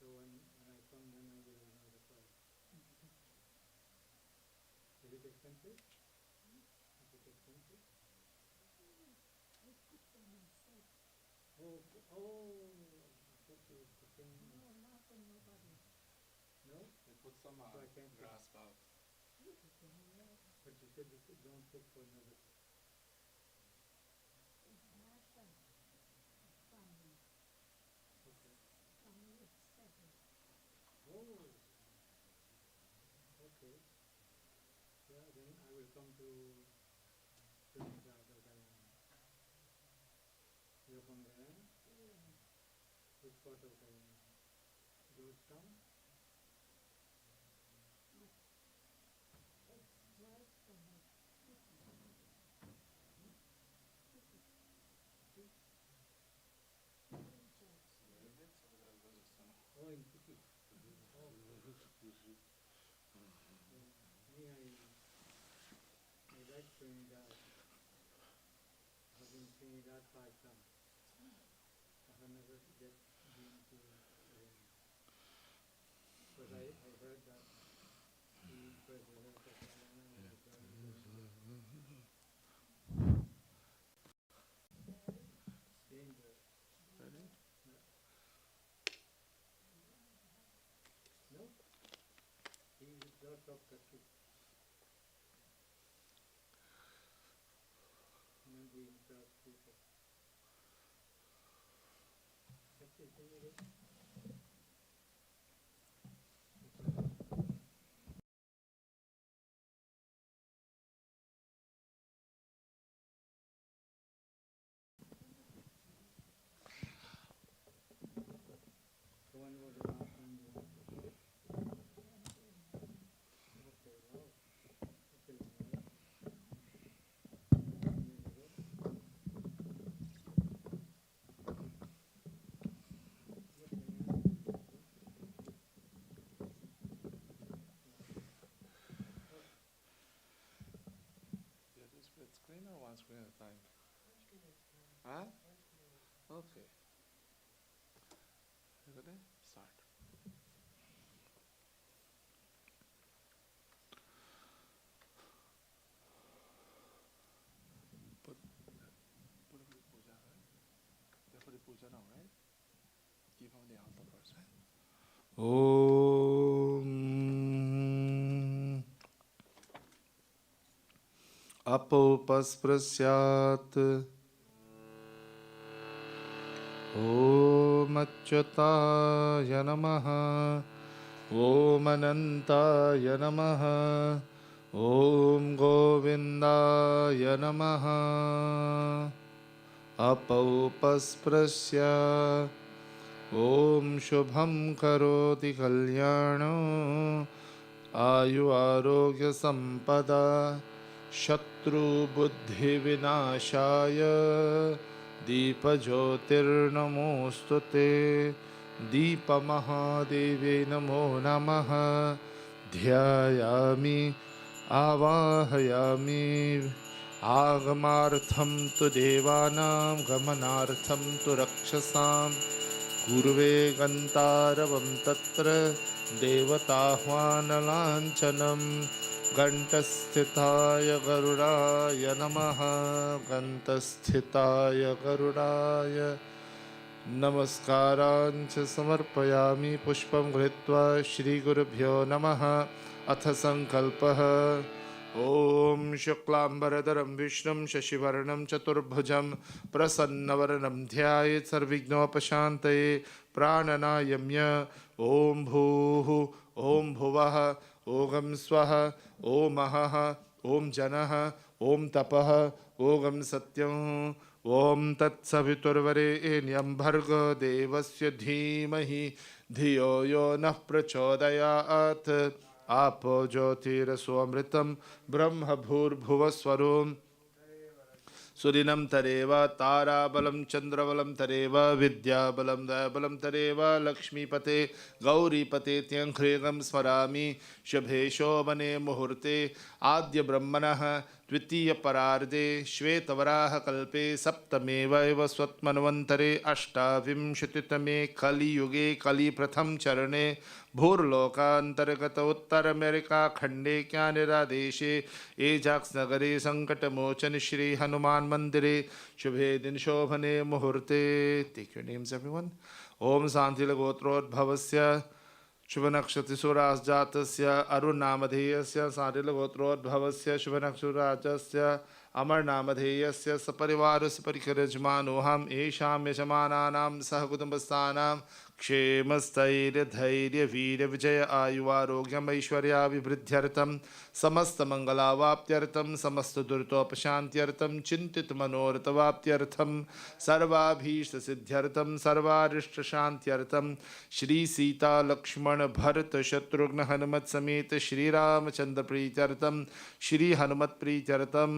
So when I come, then I will know the price. Is it expensive? Is it expensive? I put for myself. Oh, I thought you were putting. No, not for nobody. No? They put some So I can't put. grass out. You put in there. But you said you don't put for nobody. It's Martha. Family. Okay. Family of 7. Oh. Okay. Yeah, then I will come to Trinidad or Guyana. You're from Guyana? Yeah. Which part of Guyana? Georgetown? It's right from my city. City. In church. Where is it? Kazakhstan. Oh, in Piti. Oh, yeah. Me, I like Trinidad. I've been to Trinidad 5 times. I have never yet been to Guyana. But I heard that the president of Guyana was very dangerous. Really? Yeah. No? He lots of touchy. Not being trust people. What's his name again? So when was the last time you went to? Okay, wow. That's a long way. 10 years ago. What Guyana is beautiful. Yeah. Oh, You have to split screen or one screen at a time? Huh? Okay. You ready? Start. Put for the puja, right? They're for the puja now, right? Keep on the altar first, right? Om Apopasprasyat Om Achyutaya Namaha Om Anantaya Namaha Om Govindaya Namaha Apopasprasya Om Shubham Karoti Kalyano Ayu Arogya Sampada Shatru Buddhi Vinashaya Deepa Jyotir Namostute Deepa Mahadevi Namo Namaha Dhyayami Avahayami Agamartham tu Devanam Gamanartham tu Rakshasam Kurve Gantaravam Tatra Devatahvanalanchanam Gantasthitaya Garudaya Namaha Gantasthitaya Garudaya Namaskarancha Samarpayami Pushpam Gritva Shri Gurubhyo Namaha Atha Sankalpaha Om Shuklambaradaram Vishnum Shashivarnam Chaturbhujam Prasannavarnam Dhyayet Sarvignopashantaye Prananayamya Om Bhuhu Om Bhuvaha Ogam Swaha Om Ahaha Om Janaha Om Tapaha Ogam Satyam Om Tat Saviturvarenyam Bhargo Devasya Dhimahi Dhiyo Yo Nah Prachodayat Apo Jyotiraswamritam Brahma Bhur Surinam Tareva Tarabalam Chandravalam Tareva Vidyabalam Dayabalam Tareva Lakshmi Pate Gauri Pate Tyankregam Swarami Shabhe Shobane Muhurte Adya Brahmanaha द्वितीय परार्धे श्वेतवराह कल्पे सप्तमे वैवस्वत्मन्वन्तरे अष्टाविंशतितमे कलियुगे कलिप्रथम चरणे भूर्लोकान्तर्गत उत्तर America खंडे क्यानरा देशे एजाक्स नगरे संकटमोचन श्री हनुमान मंदिरे शुभे दिन शोभने मुहूर्ते. Take your names, everyone. ओम शांतिलगोत्रोद्भवस्य शुभ नक्षत्र सुराजातस्य अरुण नामधेयस्य शांतिलगोत्रोद्भवस्य शुभ नक्षत्राजस्य अमर नामधेयस्य सपरिवार सपरिकरजमानोहम येषां यजमानानां सह कुटुंबस्थानां क्षेम स्थैर्य धैर्य वीर विजय आयुवारोग्यम ऐश्वर्याभिवृद्ध्यर्थम समस्त मंगलावाप्त्यर्थम समस्त दुरितोपशांत्यर्थम चिंतित मनोरथवाप्त्यर्थम सर्वाभीष्ट सिद्ध्यर्थम सर्वारिष्ट शांत्यर्थम श्री सीता लक्ष्मण भरत शत्रुघ्न हनुमत समेत श्री रामचंद्र प्रीत्यर्थम श्री हनुमत प्रीत्यर्थम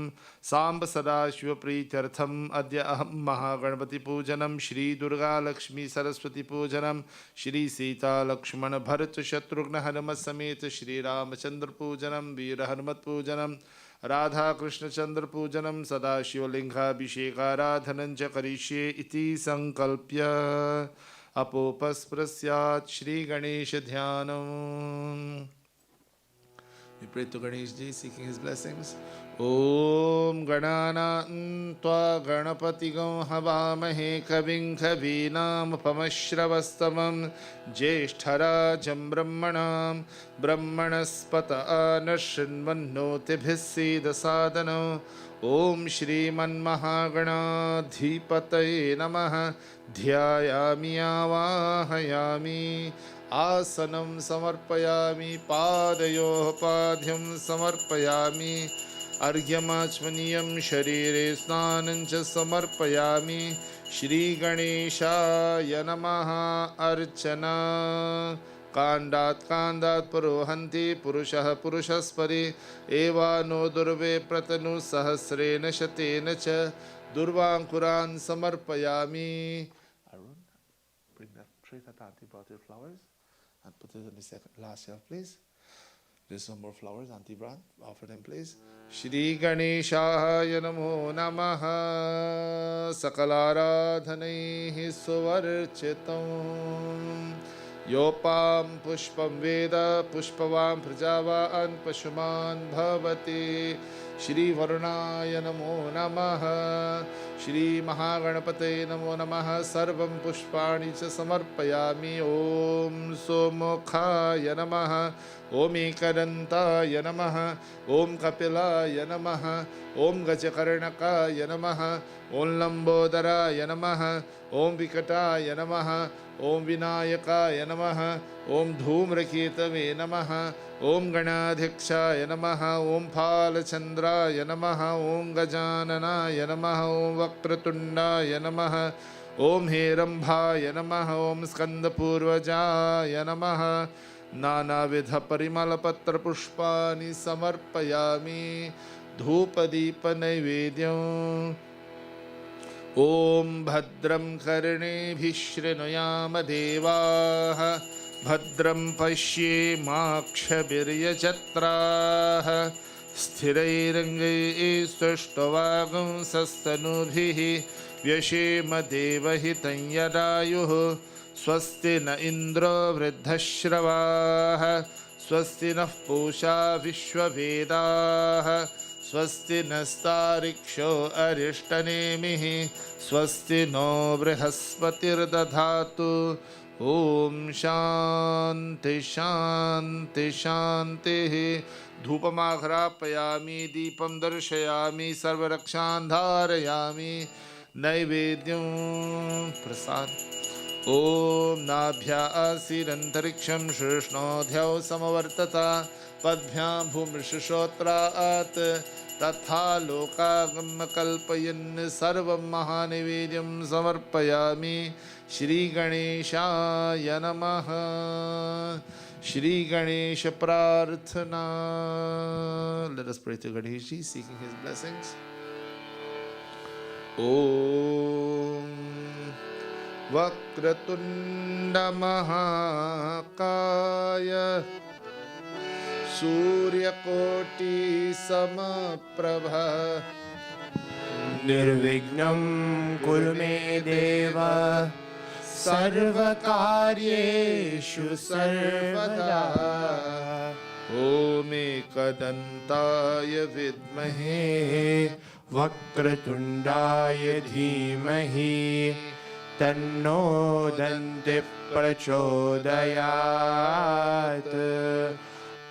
सांब सदाशिव प्रीत्यर्थम अद्य अहम महागणपति पूजनम श्री दुर्गा लक्ष्मी सरस्वती पूजनम श्री सीता लक्ष्मण भरत शत्रुघ्न हनुमत समेत श्री रामचंद्र पूजनम वीर हनुमत पूजनम राधा कृष्ण चंद्र पूजनम सदाशिवलिंगाभिषेकाराधनं च करिष्ये इति संकल्प्य अपोपस्पृश्यात् श्री गणेश ध्यानम्. We pray to Ganesh Ji seeking his blessings. Om Ganana Tva Ganapatigam Havamahe Kavim Kavinam Upamashravastamam Jeshthharajam Brahmanam Brahmanaspata Anashinvannotibhisida Sadhanam. Om Shri Man Mahaganadhipataye Namaha Dhyayami Avahayami आसनं समर्पयामि पादयोः पाद्यं समर्पयामि अर्घ्यमाचमनीयं शरीरे स्नानं च समर्पयामि श्रीगणेशाय नमः अर्चना कांडात् कांडात् पुरोहन्ति पुरुषः पुरुषस्परि एवानो दुर्वे प्रतनु सहस्रेण शतेन च दुर्वांकुरान् समर्पयामि. Arun, bring that tray that Auntie brought your flowers and put it on the second last shelf, please. There's some more flowers, Auntie brought. Offer them, please. Shri Ganeshaya Namo Namaha Sakalaradhanaihi Suvarchitam Yopam Pushpam Veda Pushpavam Prajavan Pashuman Bhavati Shri Varunaya Namo Namaha Shri Mahaganapate Namo Namaha Sarvam Pushpani Cha Samarpayami Om Somukhaya Namaha Om Ekarantaya Namaha Om Kapilaya Namaha Om Gajakarnakaya Namaha Om Lambodharaya Namaha Om Vikataya Namaha Om Vinayakaya Namaha Om Dhumraketave Namaha Om Ganadhikshaya Namaha Om Phalachandraya Namaha Om Gajananaya Namaha Om Vakratundaya Namaha Om Herambhaya Namaha Om Skandapurvajaya Namaha नानाविध परिमल पत्र पुष्पानि समर्पयामि धूप दीप नैवेद्यम्. ओम भद्रं कर्णेभिः शृणुयाम देवाः भद्रं पश्येमाक्षभिर्यजत्राः स्थिरैरङ्गैस्तुष्टुवागुंसस्तनूभिः व्यशेम देवहितं यदायुः. स्वस्ति न इंद्रो वृद्धश्रवाः स्वस्ति नः पूषा विश्ववेदाः स्वस्ति नस्तारिक्षो अरिष्टनेमिः स्वस्ति नो बृहस्पतिर्दधातु. ओम शांति शांति शांतिः. धूपमाघ्रापयामि दीपं दर्शयामि सर्वरक्षान् धारयामि नैवेद्यं प्रसाद. ओम नाभ्यासीरन्तरिक्षं शुष्णोऽध्यौ समवर्तता पद्भ्यां भूमिश्रोत्रात् तथा लोकागमकल्पयन् सर्वं महानिवेद्यं समर्पयामि. श्रीगणेशाय नमः. श्रीगणेश प्रार्थना. Let us pray to Ganesh Ji seeking his blessings. Om Vakratunda महाकाय सूर्यकोटि समप्रभ निर्विघ्नं कुरु मे देव सर्वकार्येषु सर्वदा। ॐ एकदन्ताय विद्महे वक्रतुण्डाय धीमहि तन्नो दन्ति प्रचोदयात्।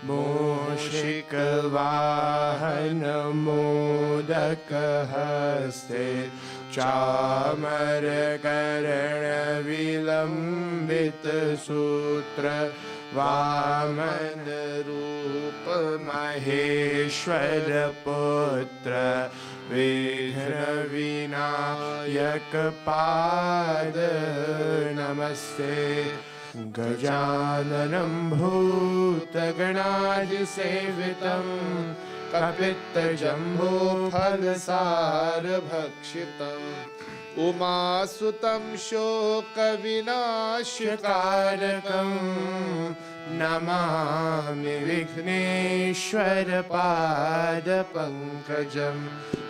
मूषिकवाहनमोदकहस्ते चामरकर्णविलम्बितसूत्र वामनरूप महेश्वरपुत्र विघ्नविनायकपाद नमस्ते। गजाननं भूतगणाधिसेवितं कपित्तजम्बूफलसारभक्षितम् उमासुतं शोकविनाशकारकं नमामि विघ्नेश्वरपादपङ्कजं।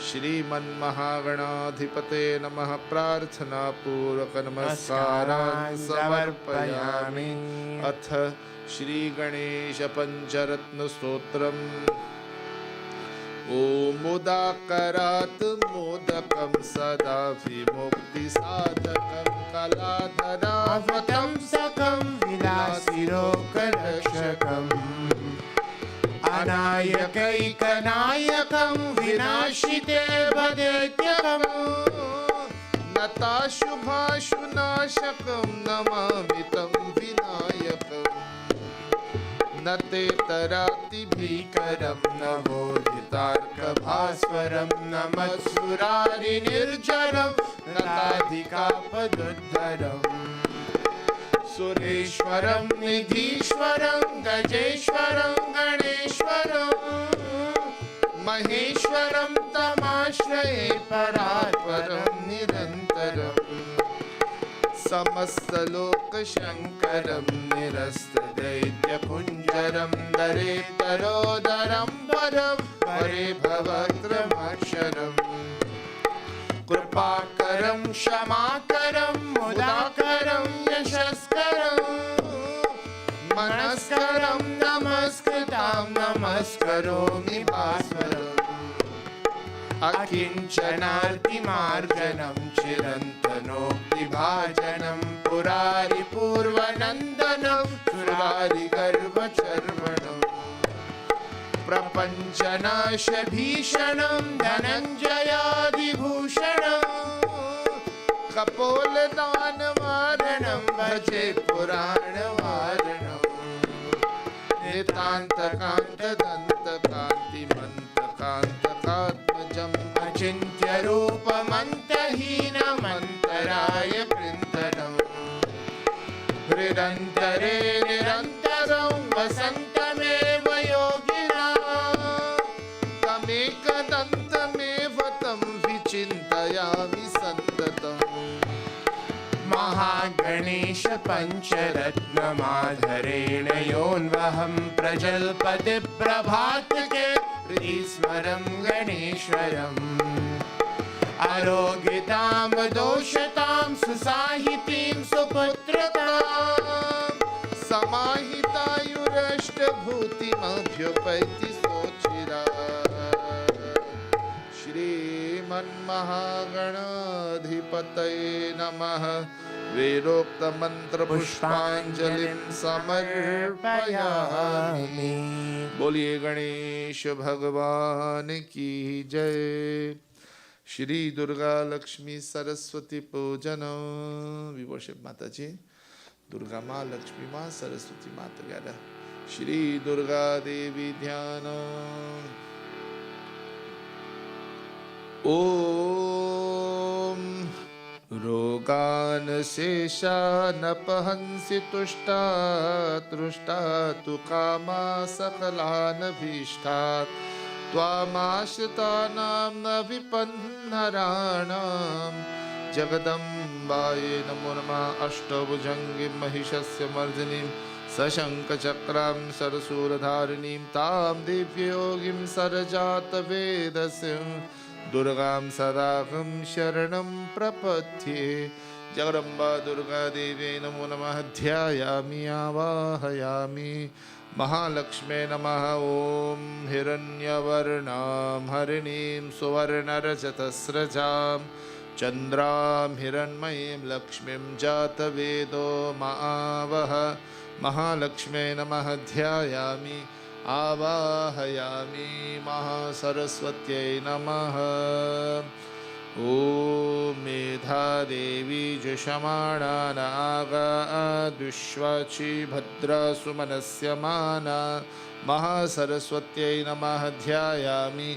श्रीमन्महागणाधिपते नमः। प्रार्थना पूर्वक नमस्कारान् समर्पयामि। अथ श्री गणेश पंचरत्न स्तोत्रम्। ॐ मुदाकरात् मोदकं सदा विमुक्तिसाधकं कलाधरावतं सकं विलासिरोगरक्षकम् अनायकैकनायकं विनाशिते वदेत्यकम् नताशुभाशुनाशकं नमामि तं विनायकम्। न ते तराति भीकरं न बोधितार्कभास्वरं न मत्सुरारिनिर्जरं न ताधिकापदुद्धरम्। सुरेश्वरं निधीश्वरं गजेश्वरं गणेश्वरं महेश्वरं तमाश्रये परात्परं निरन्तरम्। समस्तलोकशङ्करं निरस्तदैत्यकुञ्जरं दरेतरोदरं परं परे भवत्रमक्षरम्। कृपाकरं क्षमाकरं मुदाकरं यशस्करं मनस्करं नमस्कृतां नमस्करोमि भास्वरम्। अकिञ्चनार्तिमार्जनं चिरन्तनोक्तिभाजनं पुरारिपूर्वनन्दनं सुरारिगर्वचर्वणम्। प्रपञ्चनाशभीषणं धनञ्जयादिभूषणं कपोलदानवारणं भजे पुराणवारणम्। नितान्तकान्तदन्तकान्तिमन्तकान्तकात्मजम् अचिन्त्यरूपमन्तहीनमन्तराय कृन्तनम्। हृदन्तरे निरन्तरं वसन्तमेव योगिना तमेकदन्तमेव तं विचिन्तयामि सन्ततम्। महागणेश पञ्चरत्नमाधरेण योऽन्वहं प्रजल्पति प्रभातके हृदि गणेश्वरम्। आरोग्यतां दोषतां सुसाहितीं सुपुत्रतां समाहितायुरष्टभूतिमभ्युपैति सोचिरा। श्रीमन्महागणाधिपतये नमः। वेदोक्तमन्त्रपुष्पाञ्जलिं समर्पयामि। बोलिए गणेश भगवान की जय। श्री दुर्गा लक्ष्मी सरस्वती पूजन। वी वर्शिप माता जी, दुर्गा माँ, लक्ष्मी माँ, सरस्वती माँ together. श्री दुर्गा देवी ध्यान। ओम रोगान शेषानपहंसि तुष्टा तृष्टा तु कामा सकलान भीष्टात् त्वामाश्रितानां न विपन्नराणां जगदम्बायै नमो नमः। अष्टभुजङ्गीं महिषस्य मर्दिनीं सशङ्खचक्रां सरशूलधारिणीं तां दिव्ययोगिं सरजातवेदसीं दुर्गां सदाहं शरणं प्रपद्ये। जगदम्बा दुर्गा देवी नमो नमः। ध्यायामि आवाहयामि। महालक्ष्मे नमः। ॐ हिरण्यवर्णां हरिणीं सुवर्णरजतस्रजां चन्द्रां हिरण्मयीं लक्ष्मीं जातवेदो मावह। महालक्ष्मे नमः। ध्यायामि आवाहयामि। महासरस्वत्यै नमः। ॐ मेधादेवी जुषमाणा नागा दुष्वाची भद्रा सुमनस्यमाना। महासरस्वत्यै नमः। ध्यायामि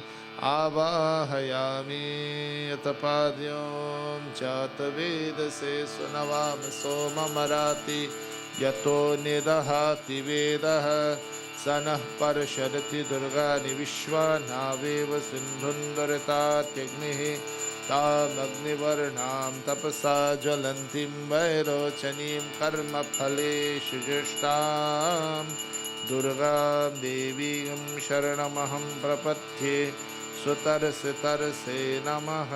आवाहयामि। यतपाद्यों जातवेदसे सुनवाम सोममराति यतो निदहाति वेदः स नः पर्षदति दुर्गानि विश्वा नावेव सिन्धुन्दुरितात्यग्निः तामग्निवर्णां तपसा ज्वलन्तीं वैरोचनीं कर्मफलेषु जुष्टां दुर्गां देवीं शरणमहं प्रपद्ये। सुतरसे तरसे नमः।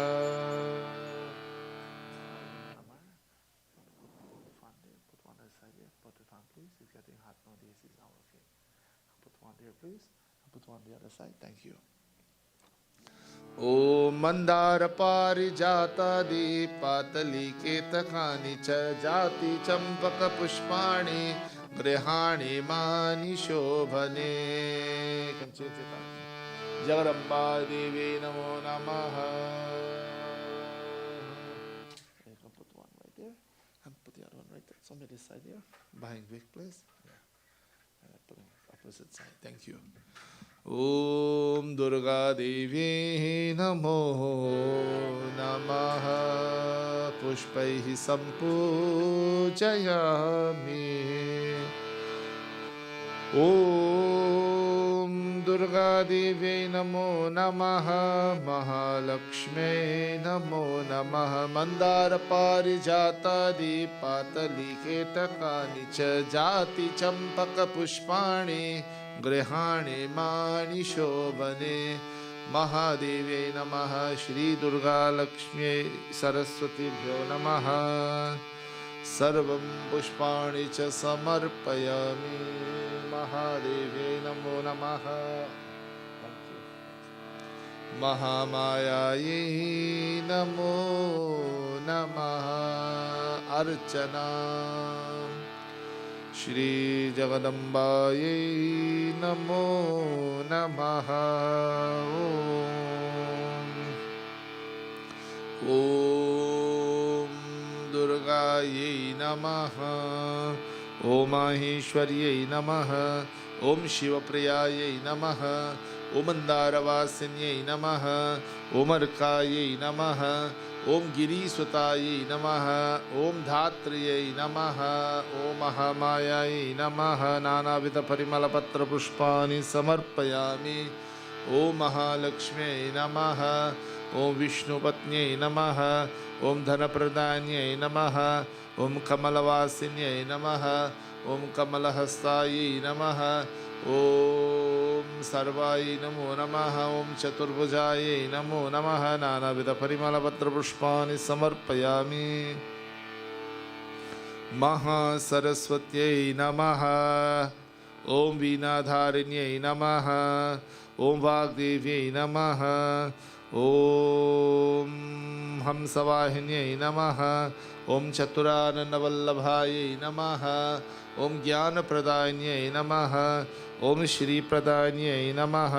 Thank you. ॐ मंदार पारिजातादि पातलीकेतकानि च जाति चंपक पुष्पाणि गृहाणि मानि शोभने। जगदम्बा देवी नमो नमः। Put one right there and put the other one right there. Somebody side here, behind Vic, please. Yeah. And I put it opposite side. Thank you. ॐ दुर्गा देवी नमो नमः। पुष्पैः सम्पूजयामि। ॐ दुर्गा देवी नमो नमः। महालक्ष्मे नमो नमः। मंदार पारिजातादि पातलीकेतकानि च जाति चंपक पुष्पाणि गृहाणि मानि शोभने। महादेव्यै नमः। श्री दुर्गा लक्ष्म्यै सरस्वतीभ्यो नमः। सर्वं पुष्पाणि च समर्पयामि। महादेव्यै नमो नमः। महामायायै नमो नमः। अर्चना श्री जगदम्बायै नमो नमः। ॐ दुर्गायै नमः। ॐ माहेश्वर्यै नमः। ॐ शिवप्रियायै नमः। ॐ मंदारवासिन्यै नमः। ॐ अर्कायै नमः। ॐ गिरीसुतायै नमः। ॐ धात्र्यै नमः। ॐ महामायायै नमः। नानाविधपरिमलपत्रपुष्पाणि समर्पयामि। ॐ महालक्ष्म्यै नमः। ॐ विष्णुपत्न्यै नमः। ॐ धनप्रदान्यै नमः। ॐ कमलवासिन्यै नमः। ॐ कमलहस्तायै नमः। ॐ सर्वायै नमो नमः। ॐ चतुर्भुजायै नमो नमः। नानाविधपरिमलपत्रपुष्पाणि समर्पयामि। महासरस्वत्यै नमः। ॐ वीणाधारिण्यै नमः। ॐ वाग्देव्यै नमः। ॐ हंसवाहिन्यै नमः। ॐ चतुराननवल्लभायै नमः। ॐ ज्ञानप्रदायिन्यै नमः। ॐ श्रीप्रदायिन्यै नमः।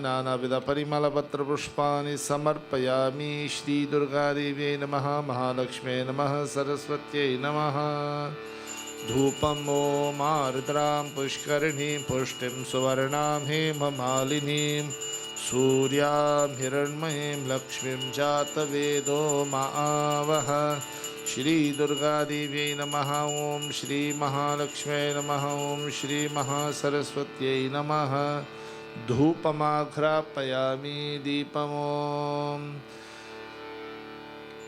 नानाविधपरिमलपत्रपुष्पाणि समर्पयामि। श्रीदुर्गादेव्यै नमः। महालक्ष्म्यै नमः। सरस्वत्यै नमः। धूपम् ॐ आर्द्रां पुष्करिणीं पुष्टिं सुवर्णां हेममालिनीं सूर्यां हिरण्मयीं लक्ष्मीं जातवेदो मावह। श्री दुर्गा देव्यै नमः। ॐ श्री महालक्ष्म्यै नमः। ॐ श्री महासरस्वत्यै नमः। धूपमाघ्रापयामि। दीपम्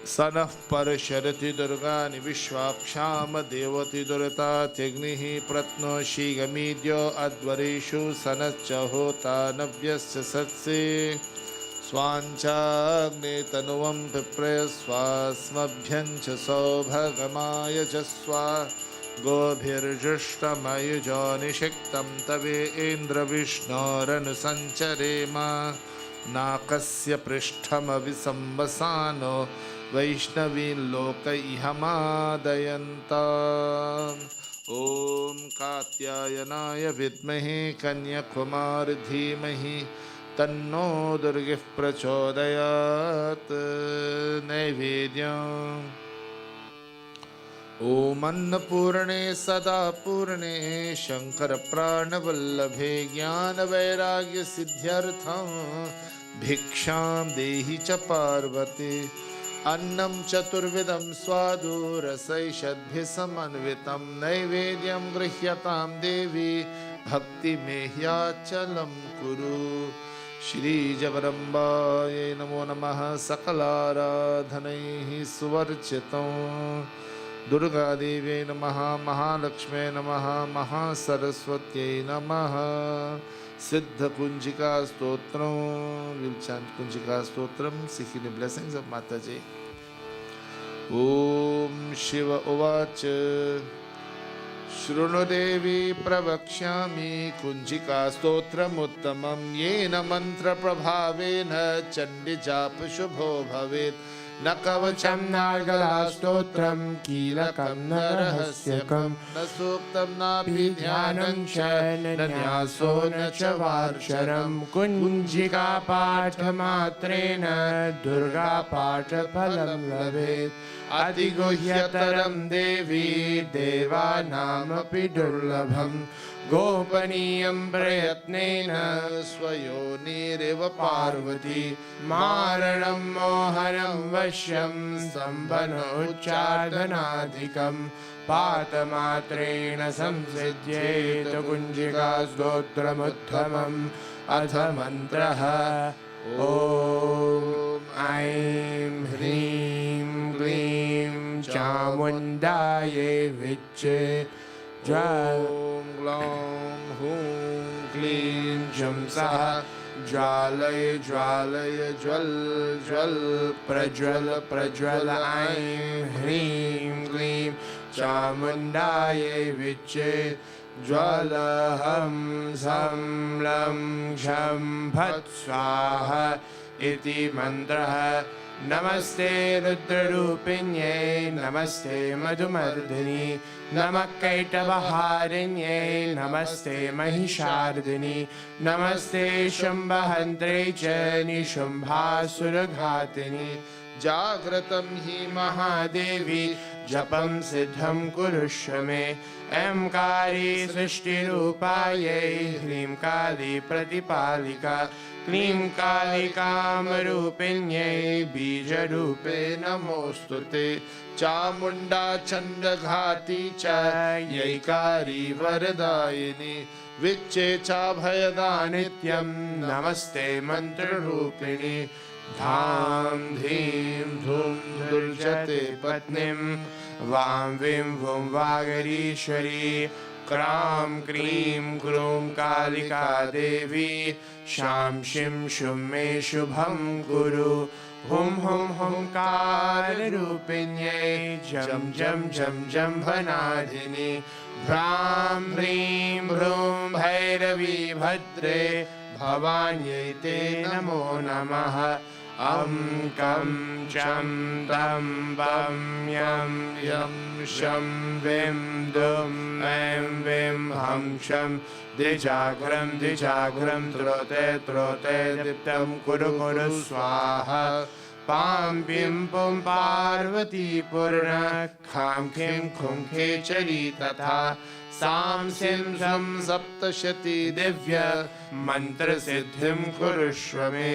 सनः परशरति दुर्गानि विश्वाक्षाम देवति दुरतात्यग्निः प्रत्नोषि गमीद्यो अध्वरेषु सनश्च होता नव्यस्य सत्से स्वाञ्चाग्ने तनुवं पिप्रयस्वास्मभ्यञ्च सौभगमाय च स्वा गोभिर्जुष्टमयुजो निषिक्तं तवे इन्द्रविष्णोरनुसञ्चरेम नाकस्य पृष्ठमविसंवसानो वैष्णवील्लोक इहमादयन्ताम् ॐ कात्यायनाय विद्महे कन्याकुमारी धीमहि तन्नो दुर्गिः प्रचोदयात् नैवेद्यम् ॐ अन्नपूर्णे सदा पूर्णे शङ्करप्राणवल्लभे ज्ञानवैराग्यसिद्ध्यर्थं भिक्षां देहि च पार्वती अन्नं चतुर्विधं स्वादु रसैषद्भिः समन्वितं नैवेद्यं गृह्यतां देवी भक्तिमेह्याचलं कुरु श्रीजगदम्बायै नमो नमः सकलाराधनैः सुवर्चितं दुर्गादेव्यै नमः महालक्ष्म्यै नमः महासरस्वत्यै नमः सिद्धकुञ्जिका स्तोत्रं we'll chant कुञ्जिका स्तोत्रं seeking the blessings of Mataji. ॐ शिव उवाच शृणु देवी प्रवक्ष्यामि कुञ्जिका स्तोत्रमुत्तमं येन मन्त्रप्रभावेन चण्डीजाप शुभो भवेत् न कवचं नार्गलास्तोत्रं कीलकं न रहस्यकं न सूक्तं नापि ध्यानं च न न्यासो न च वार्षरं कुञ्जिका पाठमात्रेण दुर्गा पाठफलं लभेत् अतिगुह्यतरं देवी देवानामपि दुर्लभम् गोपनीयं प्रयत्नेन स्वयोनिरिव पार्वती मारणं मोहनं वश्यं सम्बनोच्चादनाधिकं पातमात्रेण संसिद्ध्येत कुञ्जिका स्तोत्रमुत्तमम् अथ मन्त्रः ॐ ऐं ह्रीं क्लीं चामुण्डायै विच्चे ॐ ग्लौं हूं क्लीं जं सः ज्वालय ज्वालय ज्वल ज्वल प्रज्वल प्रज्वल ऐं ह्रीं क्लीं चामुण्डायै विच्चे ज्वलहं सं लं झं फट् स्वाहा इति मन्त्रः नमस्ते रुद्ररूपिण्यै नमस्ते मधुमर्दिनी नमः कैटभहारिण्यै नमस्ते महिषार्दिनी नमस्ते शुम्भहन्त्रे च निशुम्भासुरघातिनी जाग्रतं हि महादेवी जपं सिद्धं कुरुष्व मे ऐंकारी सृष्टिरूपायै ह्रीं काली प्रतिपालिका क्लीं कालिकामरूपिण्यै बीजरूपे नमोऽस्तु ते चामुण्डा चण्डघाती च यैकारी वरदायिनी विच्चे चाभयदा नित्यं नमस्ते मन्त्ररूपिणी धां धीं धूं दुर्जते पत्नीं वां विं वुं वागरीश्वरी क्रां क्रीं क्रूं कालिका देवी शां शिं शुं मे शुभं कुरु हुं हुं हुंकाररूपिण्यै जं जं जं जम्भनादिनी भ्रां ह्रीं भ्रूं भैरवी भद्रे भवान्यै ते नमो नमः अं कं चं तं बं यं यं शं विं दुं ऐं विं हं शं द्विजाग्रं द्विजाग्रं त्रोते त्रोते दीप्तं कुरु कुरु स्वाहा पां पिं पुं पार्वती पूर्ण खां खीं खुं खेचरी तथा सांसिं स्वं सप्तशती दिव्य मन्त्रसिद्धिं कुरुष्व मे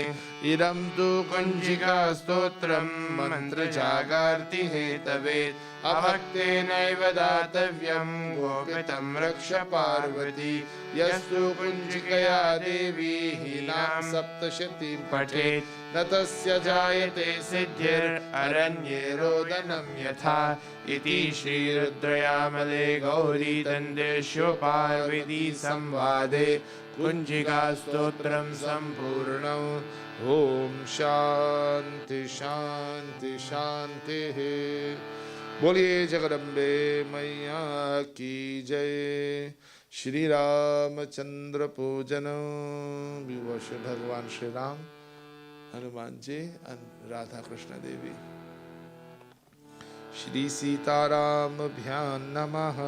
इदं तु कुञ्जिका स्तोत्रं मन्त्रजागार्ति हेतवे अभक्तेनैव दातव्यं गोपितं रक्ष पार्वती यस्तु कुञ्जिकया देवी हीनां सप्तशतीं पठेत् न तस्य जायते सिद्धिररण्ये रोदनं यथा इति श्रीरुद्रयामले गौरीतन्त्रेषु पार्वती संवादे कुञ्जिका स्तोत्रं सम्पूर्णम् ओम शांति शांति शांति। बोलिए जगदम्बे मैया की जय। श्री रामचंद्र पूजन। विवश भगवान श्री राम, हनुमान जी, राधा कृष्ण देवी। श्री सीतारामभ्यां नमः।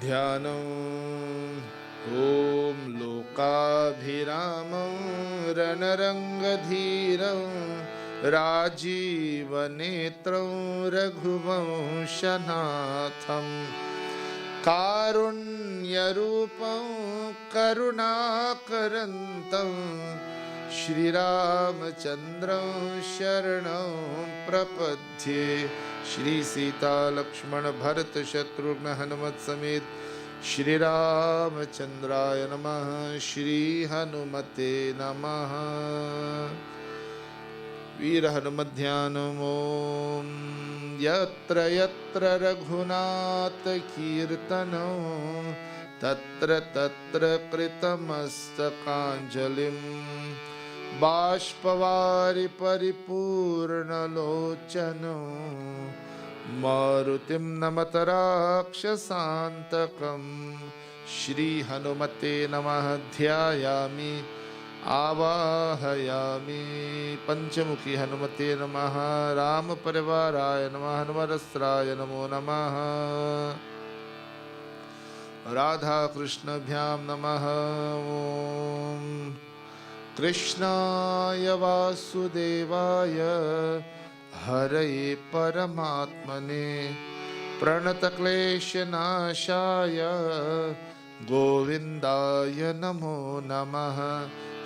ध्यानम् ॐ लोकाभिरामं रणरङ्गधीरं राजीवनेत्रं रघुवंशनाथं कारुण्यरूपं करुणाकरन्तं श्रीरामचन्द्रं शरणं प्रपद्ये। श्री सीता लक्ष्मण भरत शत्रुघ्न हनुमत समेत श्री रामचंद्राय नमः। श्री हनुमते नमः। वीर हनुमध्यानम्। ओम यत्र यत्र रघुनाथ कीर्तनं तत्र तत्र कृतमस्तकाञ्जलिं बाष्पवारि परिपूर्णलोचनं मारुतिं नमत राक्षसान्तकं। श्री हनुमते नमः। ध्यायामि आवाहयामि। पंचमुखी हनुमते नमः। राम परिवाराय नमः। हनुमरस्त्राय नमो नमः। राधा कृष्णभ्यां नमः। ओम कृष्णाय वासुदेवाय हरये परमात्मने प्रणतक्लेशनाशाय गोविन्दाय नमो नमः।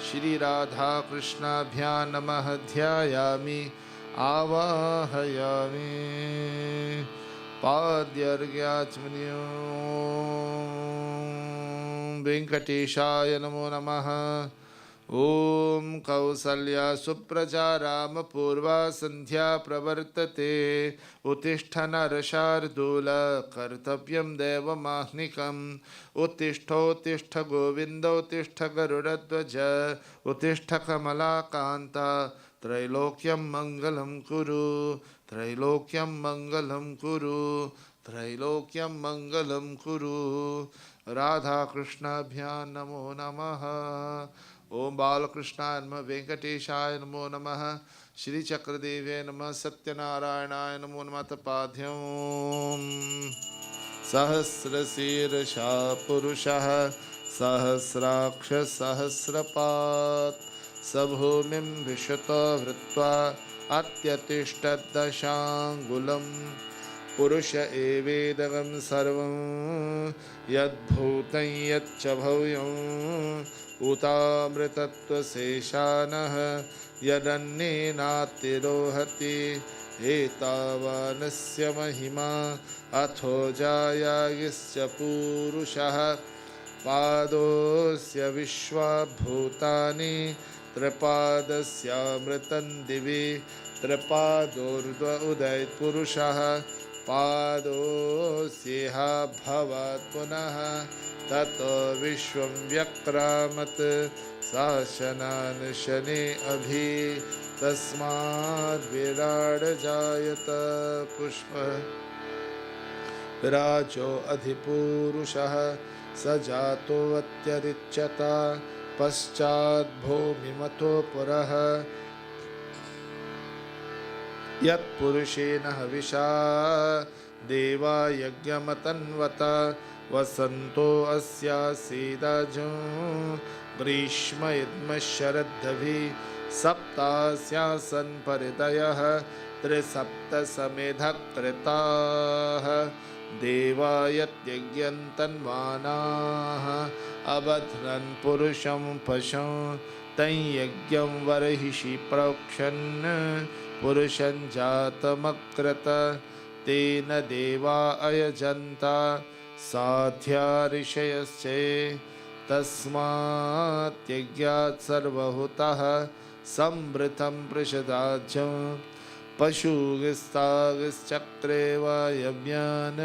श्री राधा कृष्णाभ्यां नमः। ध्यायामि आवाहयामि। पाद्यर्घ्याचमनीयो वेंकटेशाय नमो नमः। ओम कौसल्या सुप्रजा राम पूर्वा संध्या प्रवर्तते उत्तिष्ठ नरशार्दूल कर्तव्यं देवमाह्निकम् उत्तिष्ठोत्तिष्ठ गोविन्द उत्तिष्ठ गरुडध्वज उत्तिष्ठ कमलाकान्ता त्रैलोक्यं मंगलं कुरु त्रैलोक्यं मंगलं कुरु त्रैलोक्यं मंगलं कुरु। राधा कृष्णाभ्यां नमो नमः। ओम बालकृष्णाय नमः। वेंकटेशाय नमो नमः। श्री चक्रदेव्यै नमः। सत्यनारायणाय नमो नमः। तपाध्यं सहस्रशीर्षा पुरुषः सहस्राक्ष सहस्रपात् सभूमिं विशतो हृत्वा अत्यतिष्ठद्दशाङ्गुलं पुरुष एवेदगं सर्वं यद्भूतं यच्च भव्यम् उतामृतत्वशेषानः यदन्येनातिरोहति एतावानस्य महिमा अथो जायागिश्च पूरुषः पादोऽस्य विश्वभूतानि त्रिपादस्यामृतं दिवि त्रिपादोर्ध्व उदयपुरुषः पादोऽस्येह भवात् पुनः ततो विश्वं व्यक्रामत् शासनान् शने अभि तस्माद् विराड जायत पुष्प विराजो अधिपुरुषः स जातो अत्यरिच्यता पश्चात् भूमिमतो पुरः यत्पुरुषेण हविषा देवा यज्ञमतन्वता वसन्तो अस्यासीदजो ग्रीष्म इद्म शरद्धभि सप्तास्यासन् परिदयः त्रिसप्तसमेधः कृताः देवायत्यज्ञन्तन्वानाः अबध्नन् पुरुषं पशुं तं यज्ञं बर्हिषि प्रोक्षन् पुरुषं जातमकृत तेन देवा अयजन्त साध्या ऋषयश्चे तस्मात् यज्ञात् सर्वहुतः संवृतं पृषदाज्यं पशुगिस्तागिश्चक्रे वा यज्ञान्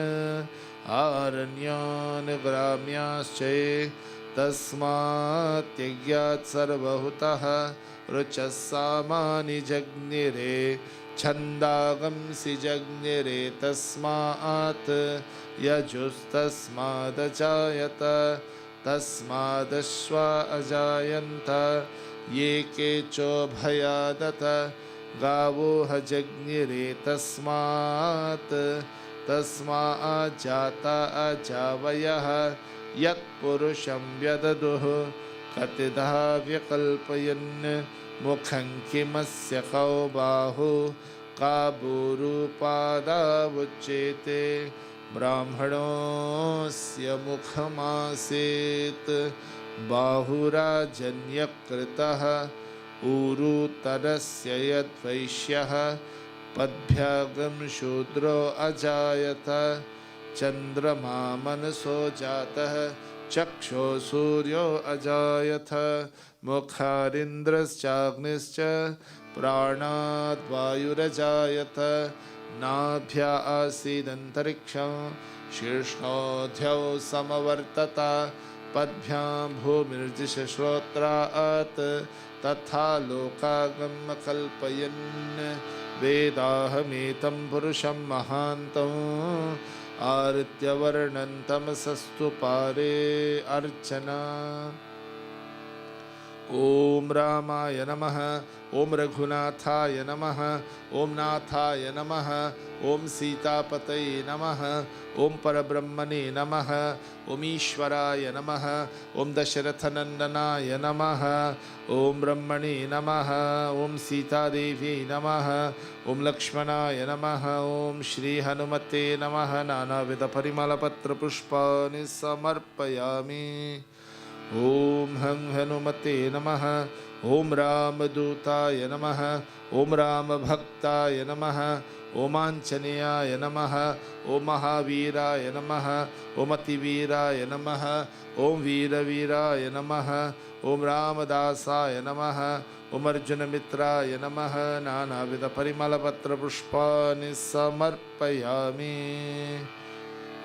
आरण्यान् ग्राम्याश्च तस्मात् यज्ञात् सर्वहुतः रुचः सामानि जज्ञिरे छन्दागंसि जज्ञिरे तस्मात् यजुस्तस्मादजायत तस्मादश्वा अजायन्त ये केचोभयादत गावो हजज्ञिरे तस्मात् तस्माज्जाता अजावयः यत्पुरुषं व्यददुः कतिधा व्यकल्पयन् मुखं किमस्य कौ बाहु काबूरूपादावुच्येते ब्राह्मणोऽस्य मुखमासीत् बाहुराजन्यकृतः ऊरुतरस्य यद्वैश्यः पद्भ्यागं शूद्रो अजायत चन्द्रमा मनसो जातः चक्षो सूर्यो अजायत मुखारिन्द्रश्चाग्निश्च प्राणाद् वायुरजायत नाभ्या आसीदन्तरिक्षं शीर्ष्णोऽध्यौ समवर्तत पद्भ्यां भूमिर्दिशश्रोत्रात् तथा लोकागम कल्पयन् वेदाहमेतं पुरुषं महान्तम् आदित्यवर्णं तमसस्तु पारे अर्चना। ओम रामाय नमः, ओम रघुनाथाय नमः, ओम नाथाय नमः, ओम सीतापतये नमः, ओम परब्रह्मणे नमः, ओम ईश्वराय नमः, ओम दशरथनंदनाय नमः, ओम ब्रह्मणे नमः, ओम सीतादेवी नमः, ओम लक्ष्मणाय नमः, ओम श्री हनुमते नमः। नानाविध परिमलपत्र पुष्पाणि समर्पयामि। ओम हं हनुमते नमः, ओम रामदूताय नमः, ओम रामभक्ताय नमः, ओम आंजनेयाय नमः, ओम महावीराय नमः, ओम अतिवीराय नमः, ओम वीरवीराय नमः, ओम रामदासाय नमः, ओम अर्जुनमित्राय नमः। नानाविध परिमलपत्र पुष्पाणि समर्पयामि।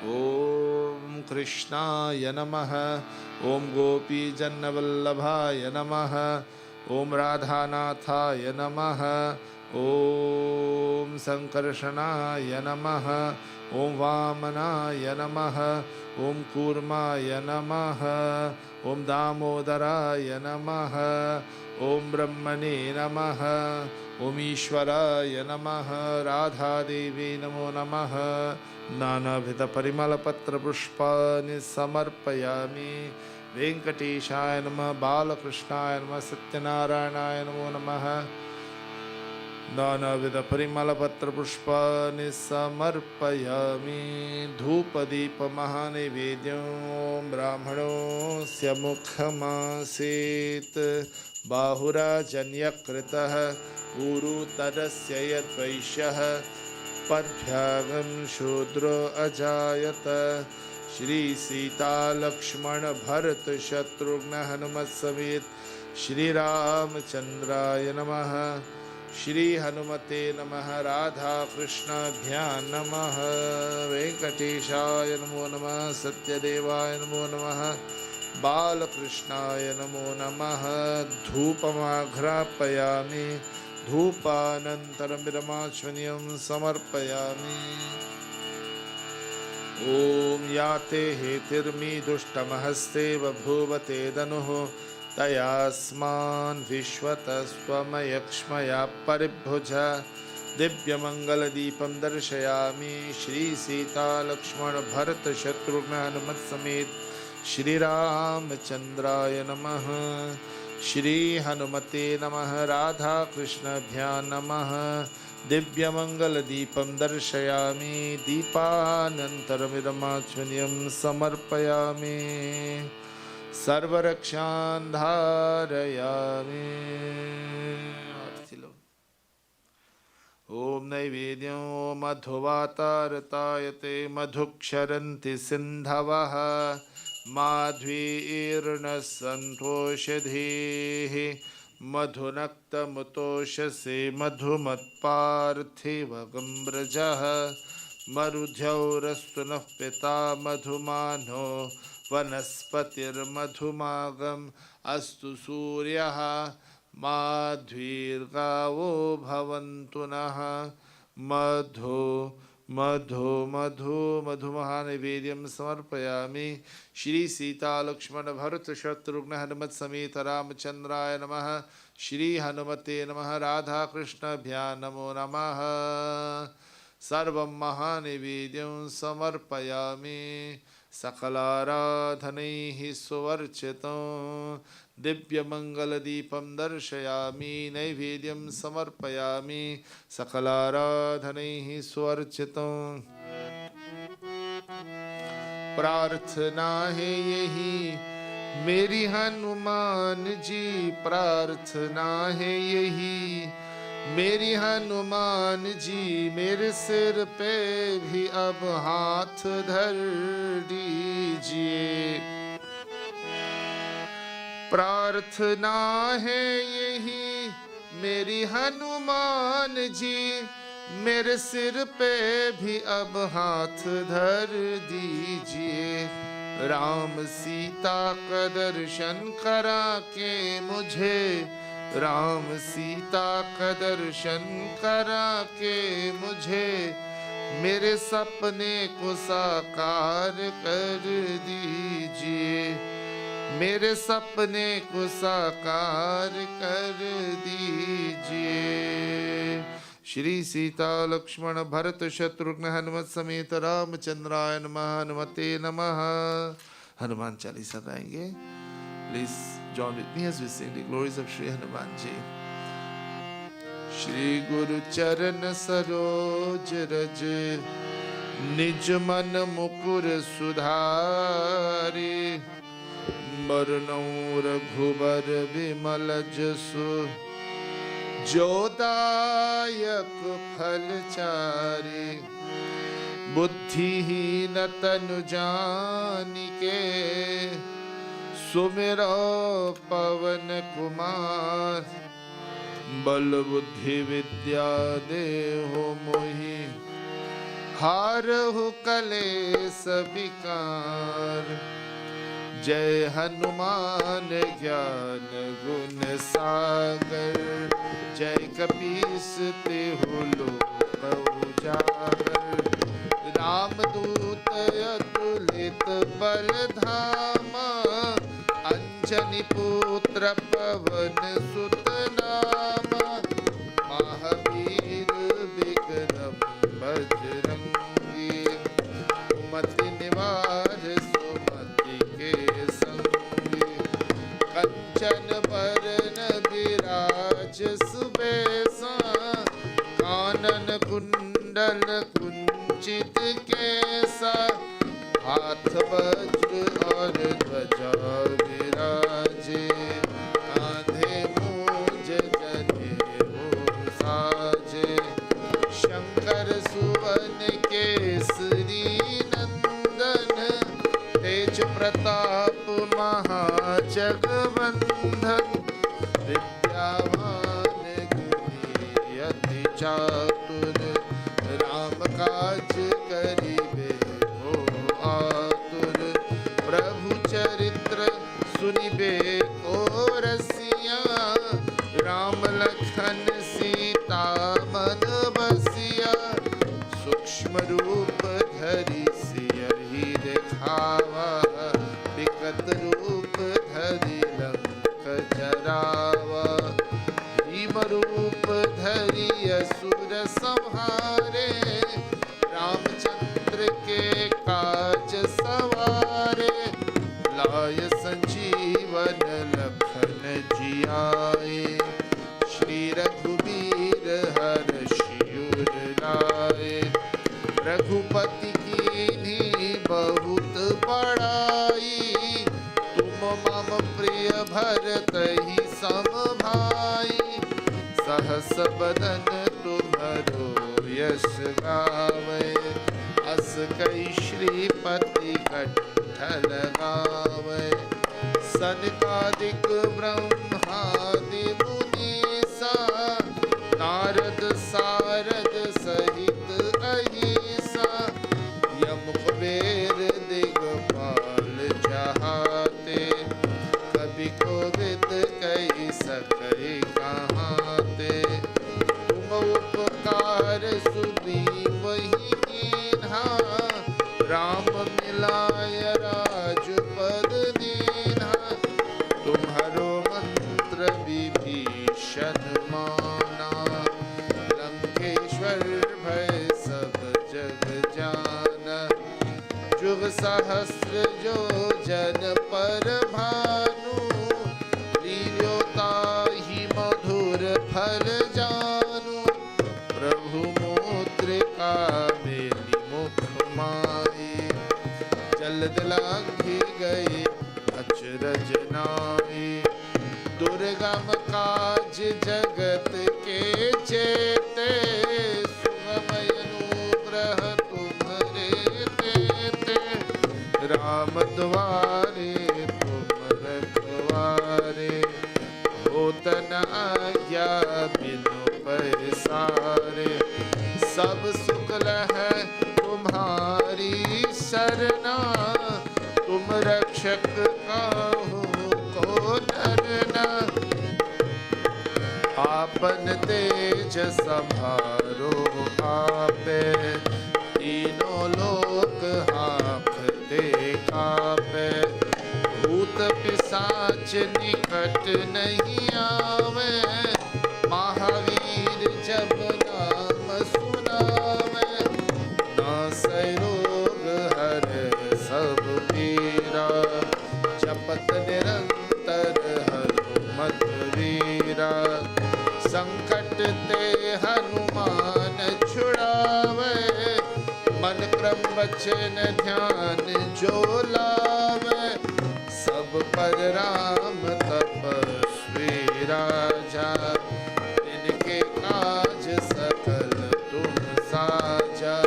ओम कृष्णाय नमः, ओम गोपीजनवल्लभाय नमः, ओम राधानाथाय नमः, ओम संकर्षणाय नमः, ओम वामनाय नमः, ओम कूर्माय नमः, ओम दामोदराय नमः, ओम ब्रह्मणे नमः, ओम ईश्वराय नमः, राधा देवी नमो नमः। नानाविध परिमलपत्र पुष्पाणि समर्पयामि। वेंकटेशाय नमः, बालकृष्णाय नमः, सत्यनारायणाय नमो नमः। नानाविध परिमलपत्र पुष्पाणि समर्पयामि। धूपदीपमहानैवेद्यं ब्राह्मणोऽस्य मुखमासीत् बाहुराजन्यकृतः ऊरुतरस्य यद्वैश्यः पद्भ्यागं शूद्रो अजायत। श्री सीता लक्ष्मण भरत शत्रुघ्न हनुमत समेत श्री रामचंद्राय नमः। श्री हनुमते नमः, राधा कृष्णाभ्यां नमः, वेंकटेशाय नमो नमः, सत्यदेवाय नमो नमः, बालकृष्णाय नमो नमः। धूपमाघ्रापयामि, धूपानन्तरं विरमाचमनीयं समर्पयामि। ओम याते हेतिर्मी दुष्टमहस्ते बभूवते दनुः तयास्मान् विश्वतस्त्वमयक्ष्मया परिभुज। दिव्यमंगलदीपं दर्शयामि। श्री सीता लक्ष्मण भरत शत्रुघ्न हनुमत समेत श्री रामचंद्राय नमः। श्री हनुमते नमः, राधा कृष्णाभ्यां नमः, दिव्यमङ्गलदीपं दर्शयामि दीपानन्तरमिदमाचमनीयं समर्पयामि सर्वरक्षान् धारयामि ॐ नैवेद्यं मधुवातारतायते मधुक्षरन्ति सिन्धवः माध्वीर्णसन्तोषधीः मधुनक्तमुतोषसे मधुमत्पार्थिवगम्ब्रजः मरुध्यौरस्तु नः पिता मधुमानो वनस्पतिर्मधुमागम् अस्तु सूर्यः माध्वीर्गावो भवन्तु नः मधु मधु मधु मधुमहानैवेद्यं समर्पयामि श्री सीता लक्ष्मण भरत शत्रुघ्न हनुमत समेत रामचंद्राय नमः श्री हनुमते नमः राधा कृष्णभ्यां नमो नमः सर्वं महानैवेद्यं समर्पयामि सकलाराधनैः सुवर्चितं दिव्यमङ्गलदीपं दर्शयामि नैवेद्यं समर्पयामि सकलाराधनैः सुवर्चितं प्रार्थना है यही मेरी हनुमान जी प्रार्थना है यही मेरी हनुमान जी मेरे सिर पे भी अब हाथ धर दीजिए प्रार्थना है यही मेरी हनुमान जी मेरे सिर पे भी अब हाथ धर दीजिए राम सीता का दर्शन करा के मुझे राम सीता का दर्शन करा के मुझे मेरे सपने को साकार कर दीजिए मेरे सपने को साकार कर दीजिए श्री सीता लक्ष्मण भरत शत्रुघ्न हनुमत समेत रामचंद्राय नमः हनुमते नमः हनुमान चालीसा गाएंगे please join with me as we sing the glories of Shri Hanuman ji. Shri Guru Charan Saroj Raj Nij Man Mukur Sudhari Barnau Raghubar Vimal Jasu Jodayak Phalchari Buddhihin Tanu Janike सुमेरा पवन कुमार बल बुद्धि विद्या देहो मोहि हारहु कलेस विकार जय हनुमान ज्ञान गुण सागर जय कपीस तिहु लोक उजागर रामदूत अतुलित बल धामा अंजनी पुत्र पवन सुत नामा महावीर विक्रम बजरंगी कुमति निवार सुमति के संगी कंचन बरन विराज सुबेसा कानन कुंडल कुंचित केसा हाथ वज्र और ध्वजा विराजे कांधे मूंज जनेऊ साजे शंकर सुवन केसरी नंदन तेज प्रताप महाजगवंदन विद्यावान गुणी अति चातुर राम काज करिबे आतुर प्रभु चरित्र सुनिबे को रसिया राम लखन सीता मन बसिया सूक्ष्म रूप धरि सियहि दिखावा विकट रूप धरि लंक जरावा भीम रूप धरि असुर संहारे रामचंद्र के काज सवारे लाय संजीवन लखन जियाए श्री रघुबीर हर्षि रघुपति की बहुत बड़ाई, तुम मम प्रिय भरत ही सम भाई। सहस बदन तुम्हरो यश गावे, अस कई श्रीपति कंठ लगावे। सनकादिक ब्रह्मादि मुनीसा, नारद सारद सहित अहिसा। यम कुबेर दिगपाल जहाते, कवि कोविद कई सकै कहाते। तुम उपकार सुग्रीव ही कीन्हा, राम मिलाय राजपद दीन्हा। तुम्हारो मंत्र विभीषण माना, लंकेश्वर भय सब जग जाना। जुग सहस्र जो जन पर भानु, लील्योता ही मधुर फल जानु। प्रभु मुद्रिका मेलि मुख माई, जलद लांघि गए अचरज नाई। दुर्गम काज जगत के चेते, सुगमय अनुग्रह तुम्हरे तेते। राम द्वारे तुम रखवारे, होत न आज्ञा बिनु पैसारे। सब सुख लहै तुम्हारी सरना, तुम रक्षक काहू को डरना। आपन तेज संभारो आपे, तीनों लोक हांकते कापे। भूत पिशाच निकट नहीं आवे, महावीर जब नाम सुनावे। नासै रोग हरै सब पीरा, जपत निरंतर हनुमत वीरा। संकट ते हनुमान छुड़ावे, मन क्रम वचन ध्यान जो लावे। सब पर राम तपस्वी राजा, इनके काज सकल तुम साजा।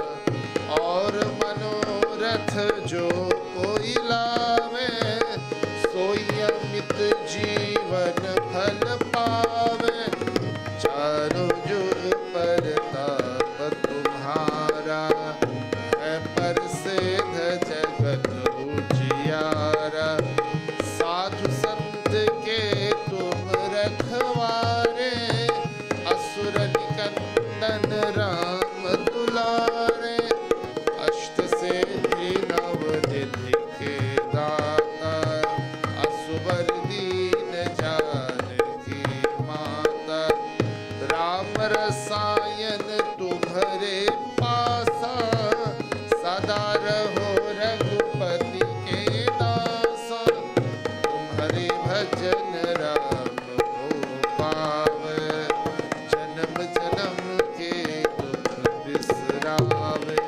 और मनोरथ जो कोई लावे, सोई अमित जीवन फल पावे। चारों जुग परताप तुम्हारा, है प्रसिद्ध जगत उजियारा। साधु संत के तुम रखवारे, असुर निकंदन राम दुलारे। अष्ट सिद्धि नव निधि के दाता, असुवर दीन जानकी माता। राम रसायन तुम्हरे पासा, सदा रहो रघुपति के दासा। तुम्हारे भजन राम को पावे, जन्म जन्म के दुख बिसरावे।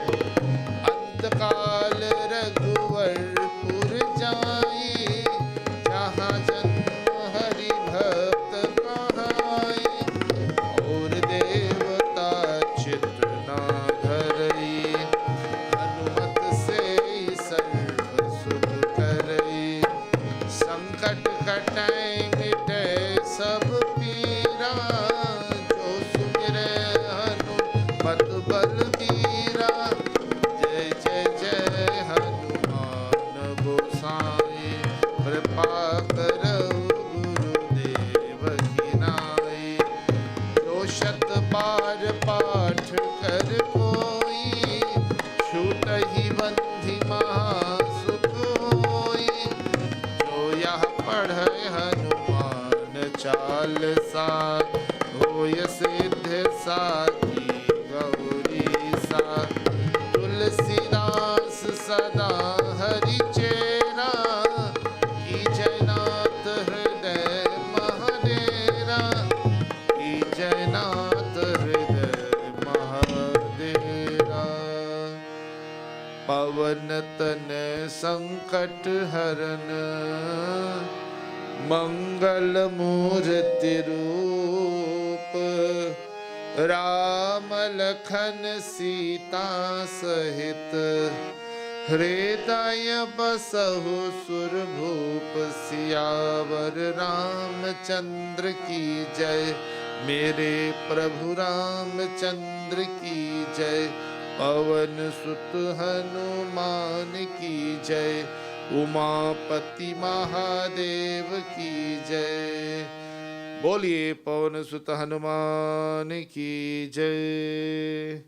अंतकाल रघुवरपुर जाई, जहाँ जन्म हरि भक्त कहाई। और देवता चित्त न धरई, हनुमत से सर्व सुख करई। संकट कटै मिटै सब पीरा, जो सुमिरै हनुमत बलबीरा। जय जय जय हनुमान गोसाई, कृपा करहु गुरुदेव की नाई। जो शत बार पाठ कर कोई, छूटहि बंधि महासुख होई। जो यह पढ़ै हनुमान चालीसा, होय सिद्ध साखी गौरी सा। तुलसीदास सदा हरि चेरा, की जयनाथ हृदय महाडेरा। की जयनाथ हृदय महाडेरा। पवन तन संकट हरन, मंगल मूर्ति रूप, राम लखन सीता सहित, हृदय बसहु सुरभूप। सियावर रामचंद्र की जय, मेरे प्रभु रामचंद्र की जय। पवन सुत हनुमान की जय, उमापति महादेव की जय। बोलिए पवन सुत हनुमान की जय।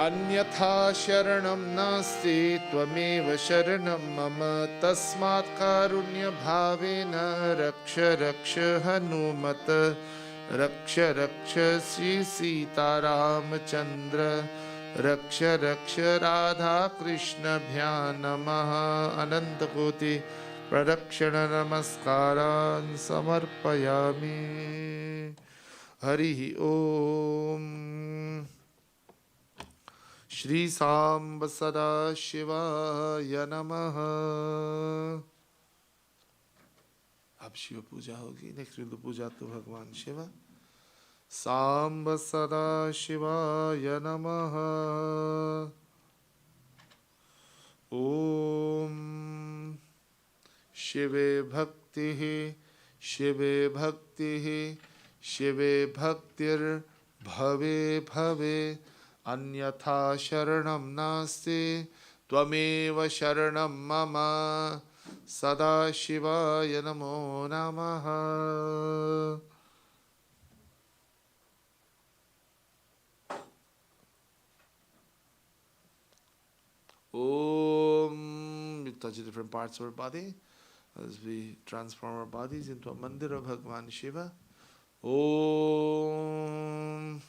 अन्यथा शरणं नास्ति त्वमेव शरणं मम, तस्मात् कारुण्य भावेन रक्ष रक्ष हनुमत। रक्ष रक्ष श्री सीतारामचंद्र, रक्ष रक्ष राधा कृष्णभ्यां नमः। अनंत कोटि प्रदक्षिण नमस्कारान् समर्पयामि। हरि ओम। श्री सांब सदा शिवाय नमः। अब शिव पूजा होगी। नेक्स्ट विल पूजा तो भगवान शिव। सांब सदा शिवाय नमः। ओम शिवे भक्ति, शिवे भक्ति, शिवे भक्तिर्भवे भवे, अन्यथा शरणं नास्ति त्वमेव शरणं मम। सदा शिवाय नमो नमः। Om. We touch the different parts of our body as we transform our bodies into a mandir of Bhagwan Shiva. Om.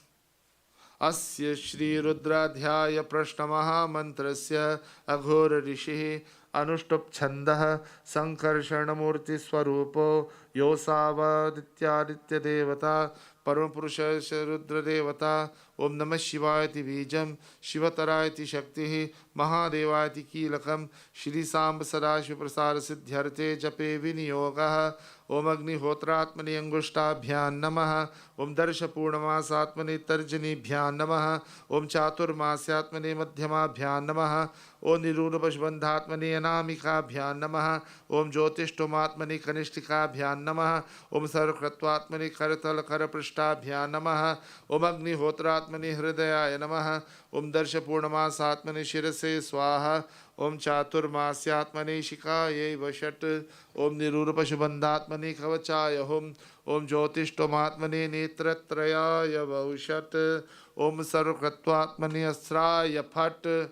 अस्य श्री रुद्राध्याय प्रश्न महामंत्रस्य अघोर ऋषिः अनुष्टुप् छन्दः संकर्षण मूर्ति स्वरूपो योऽसावादित्यादित्य देवता परम पुरुष रुद्र देवता। ओम नमः शिवाय इति बीजं, शिवतराय इति शक्तिः, महादेवाय इति कीलकं। श्री सांब सदाशिव प्रसाद सिद्ध्यर्थे जपे विनियोगः। ओम अग्निहोत्रात्मने अंगुष्ठाभ्यां नमः। ओम दर्श पूर्णमासात्मने तर्जनीभ्यां नमः। ओम चातुर्मास्यात्मने मध्यमाभ्यां नमः। ओम निरूपशबन्धात्मने अनामिकाभ्यां नमः। ओम ज्योतिष्ठोमात्मने कनिष्ठिकाभ्यां नमः। ओम सर्वकृत्वात्मने करतल करपृष्ठाभ्यां नमः। ओम अग्निहोत्रात्मने हृदयाय नमः। ओम दर्श पूर्णमासात्मने शिरसे स्वाहा। ओम चातुर्मास्यात्मने शिखायै वषट्। ओम निरूपशबन्धात्मने कवचाय हुम्। ओम ज्योतिष्ठोमात्मने नेत्रत्रयाय वौषट्। ओम सर्वकृत्वात्मने अस्त्राय फट्।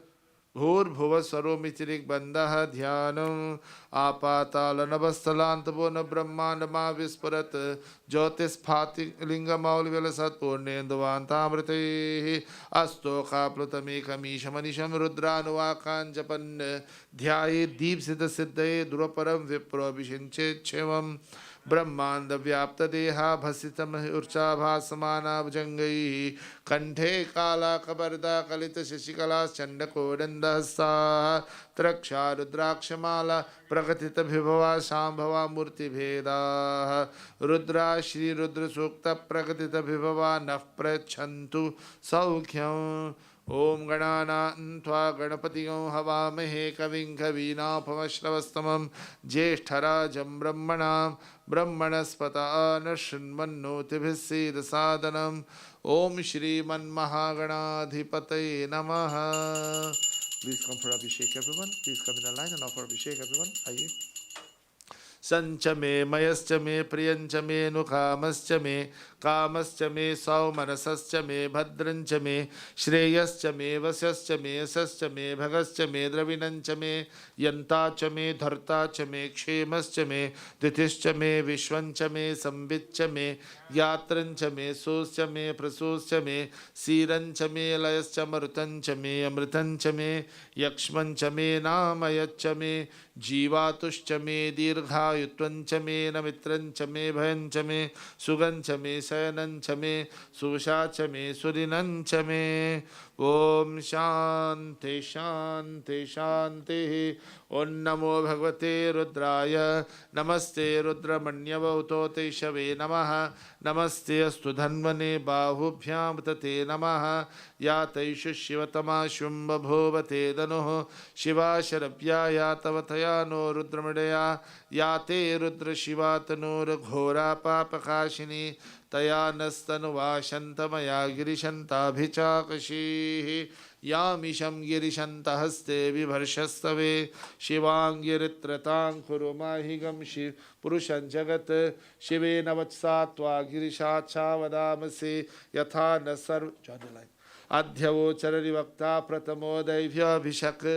भूर्भुवः स्वरोमितिरिग्बन्धः ध्यानम्। आपातालनभस्थलान्तपो न ब्रह्माण्डमा विस्फुरत्। ज्योतिस्फातिलिङ्गमौलिविलसत्पूर्णेन्दुवान्तामृतैः अस्तोकाप्लुतमेकमीशमनिशं रुद्रानुवाकान् जपन् ध्यायेत् दीप्सितसिद्धये ध्रुवपरं विप्रोऽभिषिञ्चेच्छिवम्। ब्रह्माण्डव्याप्तदेहा भसितमूर्चाभासमानाभुजङ्गैः कण्ठे कालाकबर्दा कलितशशिकलाश्चण्डकोदण्डहस्ताः त्रक्षा रुद्राक्षमाला प्रकथितभिभवा शाम्भवा मूर्तिभेदाः। रुद्रा श्रीरुद्रसूक्तप्रकथितभिभवा नः प्रयच्छन्तु सौख्यम्। ओम गणानां त्वा गणपतिं हवामहे कविं कवीनापमश्रवस्तमं ज्येष्ठराजं ब्रह्मणां ब्रह्मणस्पतः नृण्वन्नोतिभिः सीदसादनम्। ओम श्रीमन्महागणाधिपतये नमः। Please come for Abhishek everyone. Please come in a line and offer Abhishek everyone. आइए। संच मे मयश्च मे प्रियंच मे नुकामश्च मे कामश्च मे सौमनसश्च मे भद्रंच मे श्रेयश्च मे वस्यश्च मे यशश्च मे भगश्च मे द्रविणंच मे यन्ता च मे धर्ता च मे क्षेमश्च मे तिथिश्च मे विश्वंच मे संविच्च मे यात्रंच मे सोश्च मे प्रसूश्च मे सीरंच मे लयश्च मरुतंच मे अमृतंच मे यक्ष्मंच मे नामयच्च मे जीवातुश्च मे दीर्घायुश्च आयुत्वञ्च मे न मित्रञ्च मे भयञ्च मे सुगञ्च मे शयनञ्च मे सुषा च मे सुरिनञ्च मे। ओम शांति शांति शांति। ओम नमो भगवते रुद्राय नमस्ते रुद्रमण्यवतोते शवे नमः। नमस्ते अस्तु धन्वने बाहुभ्यां तते नमः। या तैषु शिवतमा शुम्भभूवते धनुः शिवा शरभ्या या तवतया नो रुद्रमृडया या ते रुद्र शिवा तनूर्घोरा पापकाशिनी तया नस्तनुवाशन्तमया गिरिशन्ताभिचाकशीः यामिशं गिरिशन्तहस्ते बिभर्षस्तवे शिवाङ्गिरित्रतां कुरु माहिगं शिव पुरुषं जगत् शिवेन वत्सा त्वा गिरिशाच्छा वदामसि यथा न सर्व अध्यवोचररिवक्ता प्रथमोदैभ्यभिषक्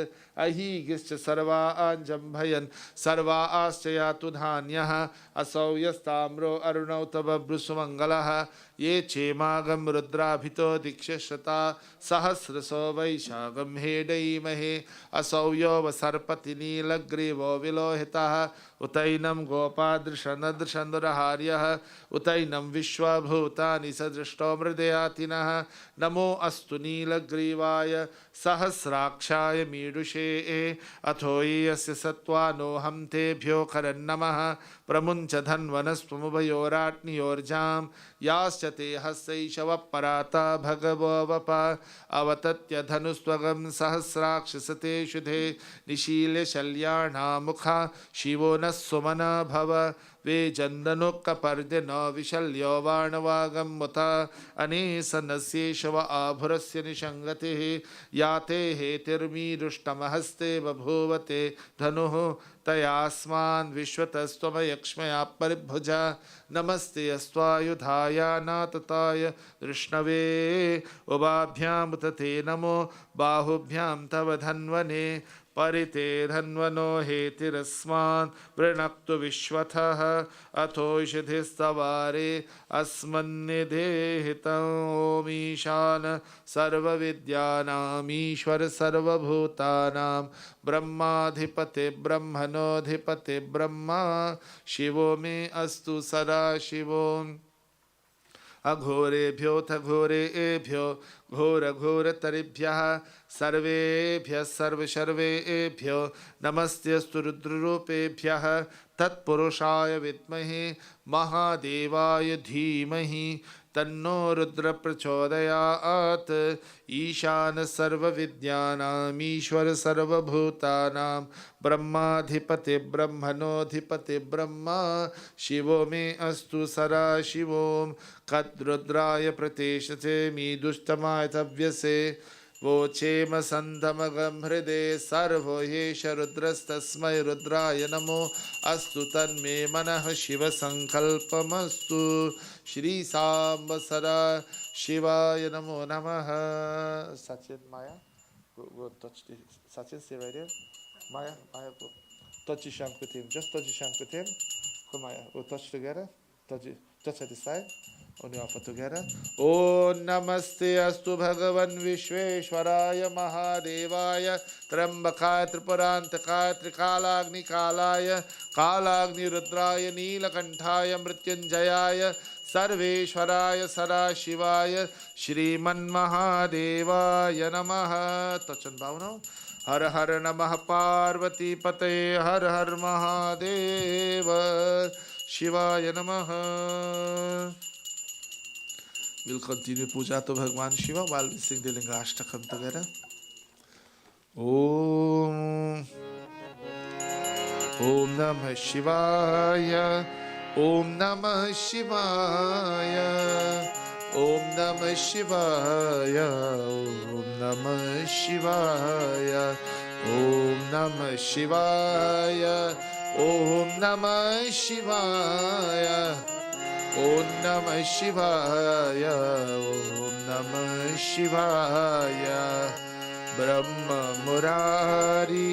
अहीगिश्च सर्वा आञ्जम्भयन् सर्वा आश्चयातु धान्यः असौ यस्ताम्रो अरुणौ तव ब्रुसुमङ्गलः ये चेमागं रुद्राभितो दीक्षश्रता सहस्रसो वैशाखं हेडैमहे असौ यो वसर्पति नीलग्रीवो विलोहितः उतैनं गोपादृशनदृशनुरहार्यः उतैनं विश्वभूतानि सदृष्टो मृदयातिनः नमो अस्तु नीलग्रीवाय सहस्राक्षाय मीडुषे अथो यस्य सत्त्वानोऽहं तेभ्यो करन्नमः प्रमुञ्च धन्वनस्त्वमुभयोराट्नियोर्जां याश्च ते हस्तैषवपराता भगवो वप अवतत्य धनुस्त्वगं सहस्राक्षसते शुधे निशील्य शल्याणामुखा शिवो नः सुमना भव वे जन्दनुक्कपर्दिन विशल्यो वाणवागं मुत अनेसनस्येषव आभुरस्य निषङ्गतिः याते हेतिर्मीरुष्टमहस्ते बभूवते धनुः तयास्मान् विश्वतस्त्वमयक्ष्मया परिभुजा नमस्ते अस्त्वायुधाय नातताय कृष्णवे उभाभ्यां तते नमो बाहुभ्यां तव धन्वने परिते धन्वनो हेतिरस्मान् वृणक्तु विश्वतः अथोषधिस्तवारे अस्मन्निधेहितं ओमीशान सर्वविद्यानामीश्वर सर्वभूतानां ब्रह्माधिपते ब्रह्मणोऽधिपते ब्रह्मा शिवो मे अस्तु सदा शिवो अघोरेभ्योऽथ घोरेभ्यो घोरघोरतरेभ्यः सर्वेभ्यः सर्वशर्वेभ्यो नमस्तेऽस्तु रुद्ररूपेभ्यः तत्पुरुषाय विद्महे महादेवाय धीमहि तन्नो रुद्र प्रचोदयात् ईशान सर्वविद्यानामीश्वर सर्वभूतानां ब्रह्माधिपति ब्रह्मणोऽधिपति ब्रह्मा शिवो मे अस्तु सदा शिवो कद्रुद्राय प्रतेशते मीदुष्टमाय तव्यसे वोचेम सन्धमगं हृदे सर्वो येष रुद्रस्तस्मै रुद्राय नमो अस्तु तन्मे मनः शिवसङ्कल्पमस्तु श्री सांब सदा शिवाय नमो नमः। Sachin, Maya, go touch the Sachin, stay right here. Maya, go touch your shank with him. Just touch your shank with him. Come, Maya, we'll touch together. Touch at the side. Only offer together. Om Namaste Astu Bhagavan Vishveshwaraya Mahadevaya Trambakaya Tripurantakaya Trikalagni Kalaya Kalagni Rudraya Neelakantaya Mrityunjayaya Sarveshwaraya Sadashivaya Shriman Mahadevaya Namaha. Touch and bow now. हर हर नमः पार्वती पते हर हर महादेव शिवाय नमः. We'll continue puja to Bhagwan Shiva while we sing the Lingashtakam together. Om Om Namah Shivaya Om Namah Shivaya Om Namah Shivaya Om Namah Shivaya Om Namah Shivaya Om Namah Shivaya Om Namah Shivaya Om Namah Shivaya Brahma Murari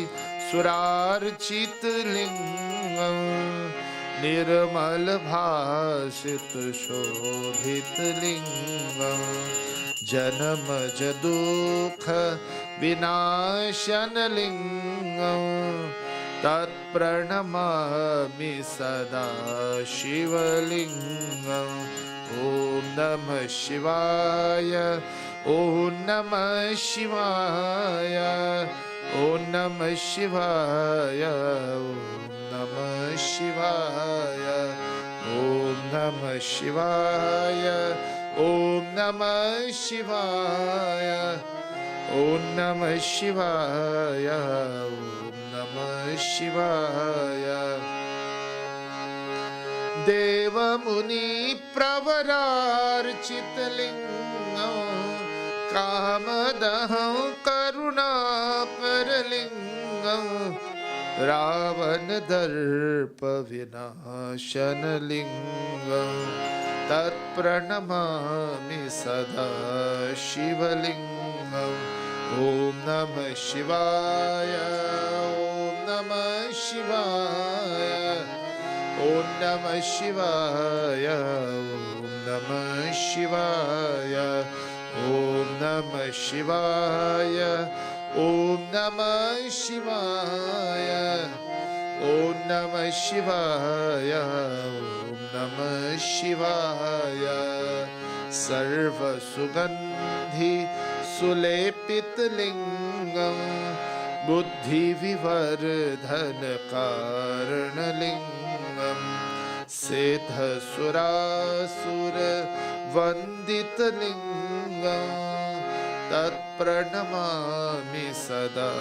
Surarchit Lingam Nirmal Bhasit Shobhit Lingam Janam Jadukha Vinashan Lingam तत्प्रणमामि सदा शिवलिङ्गम् ॐ नमः शिवाय ॐ नमः शिवाय ॐ नमः शिवाय ॐ नमः शिवाय ॐ नमः शिवाय ॐ नमः शिवाय ॐ नमः शिवाय ॐ नमः शिवाय देवमुनि प्रवरार्चितलिङ्गं कामदहं करुणाकरलिङ्गं रावणदर्पविनाशनलिङ्गं तत्प्रणमामि सदा शिवलिङ्गम् ॐ नमः शिवाय ॐ नमः शिवाय ॐ नमः शिवाय ॐ नमः शिवाय ॐ नमः शिवाय ॐ नमः शिवाय ॐ नमः शिवाय ॐ नमः शिवाय सर्वसुगन्धि सुलेपितलिङ्गं बुद्धिविवर्धनकारणलिङ्गं सिद्धसुरासुरवन्दितलिङ्गं तत्प्रणमामि सदा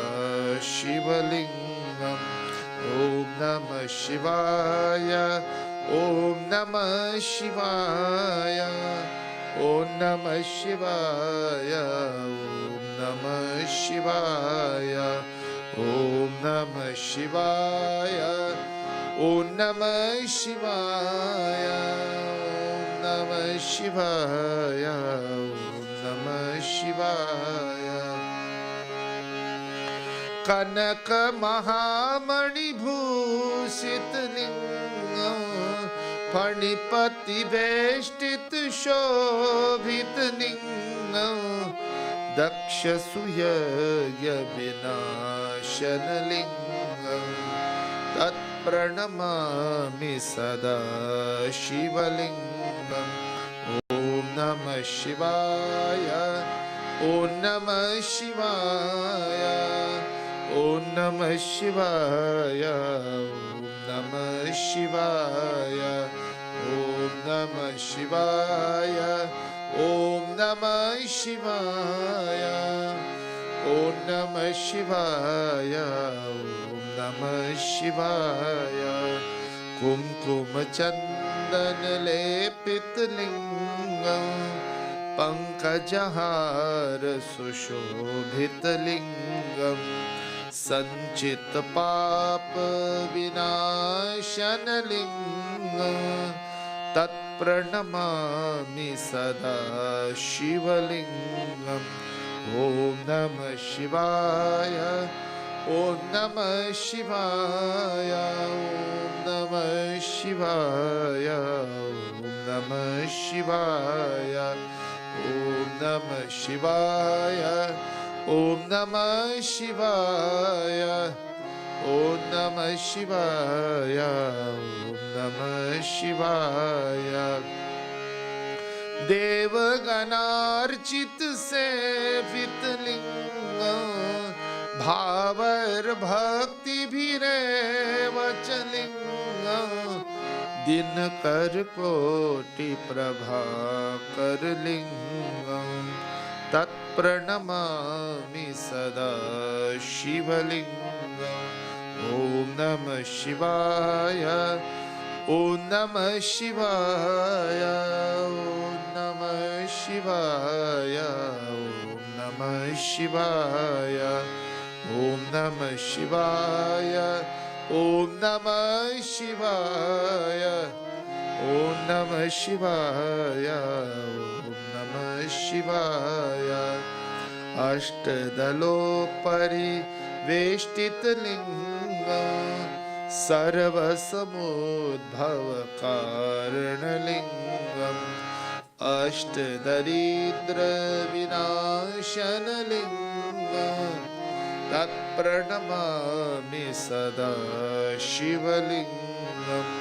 शिवलिङ्गम् ॐ नमः शिवाय ॐ नमः शिवाय ॐ नमः शिवाय ॐ नमः शिवाय ॐ नमः शिवाय ॐ नमः शिवाय ॐ नमः शिवाय ॐ नमः शिवाय कनकमहामणिभूषितलिङ्गं फणिपतिवेष्टितशोभितलिङ्गं दक्षसूयज्ञविनाशनलिङ्गं तत्प्रणमामि सदा शिवलिङ्गम् ॐ नमः शिवाय ॐ नमः शिवाय ॐ नमः शिवाय ॐ नमः शिवाय ॐ नमः शिवाय ॐ नमः शिवाय ॐ नमः शिवाय ॐ नमः शिवाय कुङ्कुमचन्दनलेपितलिङ्गं पङ्कजहार सुशोभितलिङ्गं सञ्चितपापविनाशनलिङ्गं तत्प्रणमामि सदा शिवलिङ्गम् ॐ नमः शिवाय ॐ नमः शिवाय ॐ नमः शिवाय ॐ नमः शिवाय ॐ नमः शिवाय ॐ नमः शिवाय ॐ नमः शिवाय ॐ नमः शिवाय देवगणार्चित सेवितलिङ्गं भावैर्भक्तिभिरेवचलिङ्गं दिनकरकोटिप्रभाकरलिङ्गं तत्प्रणमामि सदा शिवलिङ्गम् ॐ नमः शिवाय ॐ नमः शिवाय ॐ नमः शिवाय ॐ नमः शिवाय ॐ नमः शिवाय ॐ नमः शिवाय ॐ नमः शिवाय ॐ नमः शिवाय अष्टदलोपरिवेष्टितलिङ्गं सर्वसमुद्भवकारणलिङ्गम् अष्टदरिद्रविनाशनलिङ्गं तत्प्रणमामि सदा शिवलिङ्गम्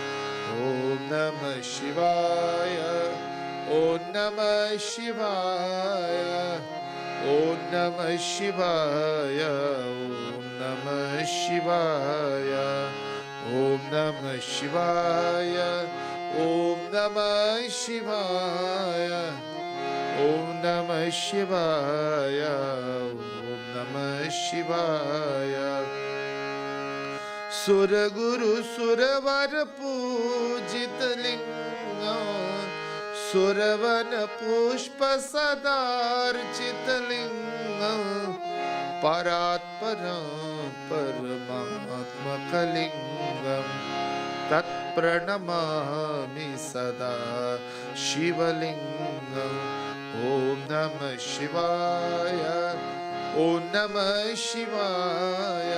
ॐ नमः शिवाय ॐ नमः शिवाय ॐ नमः शिवाय ॐ नमः शिवाय ॐ नमः शिवाय ॐ नमः शिवाय ॐ नमः शिवाय ॐ नमः शिवाय सुरगुरु सुरवर पूजित लिंगम् सुरवन पुष्प सदार्चित लिंगम् परात्परं परमात्मकलिंगम् तत्प्रणमामि सदा शिवलिंगम् ॐ नमः शिवाय ॐ नमः शिवाय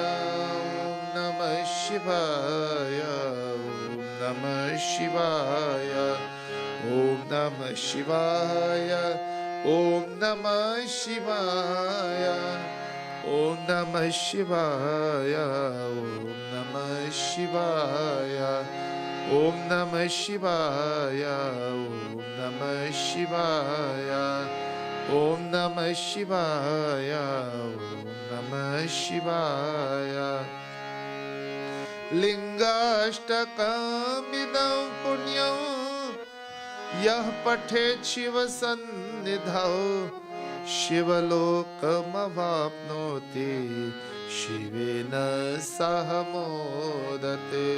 ॐ नमः शिवाय ॐ नमः शिवाय ॐ नमः शिवाय ॐ नमः शिवाय ॐ नमः शिवाय ॐ नमः शिवाय ॐ नमः शिवाय ॐ नमः शिवाय ॐ नमः शिवाय ॐ नमः शिवाय लिंगाष्टकमिदं पुण्यं यः पठेत् शिवसन्निधौ शिवलोकमवाप्नोति शिवेन सह मोदते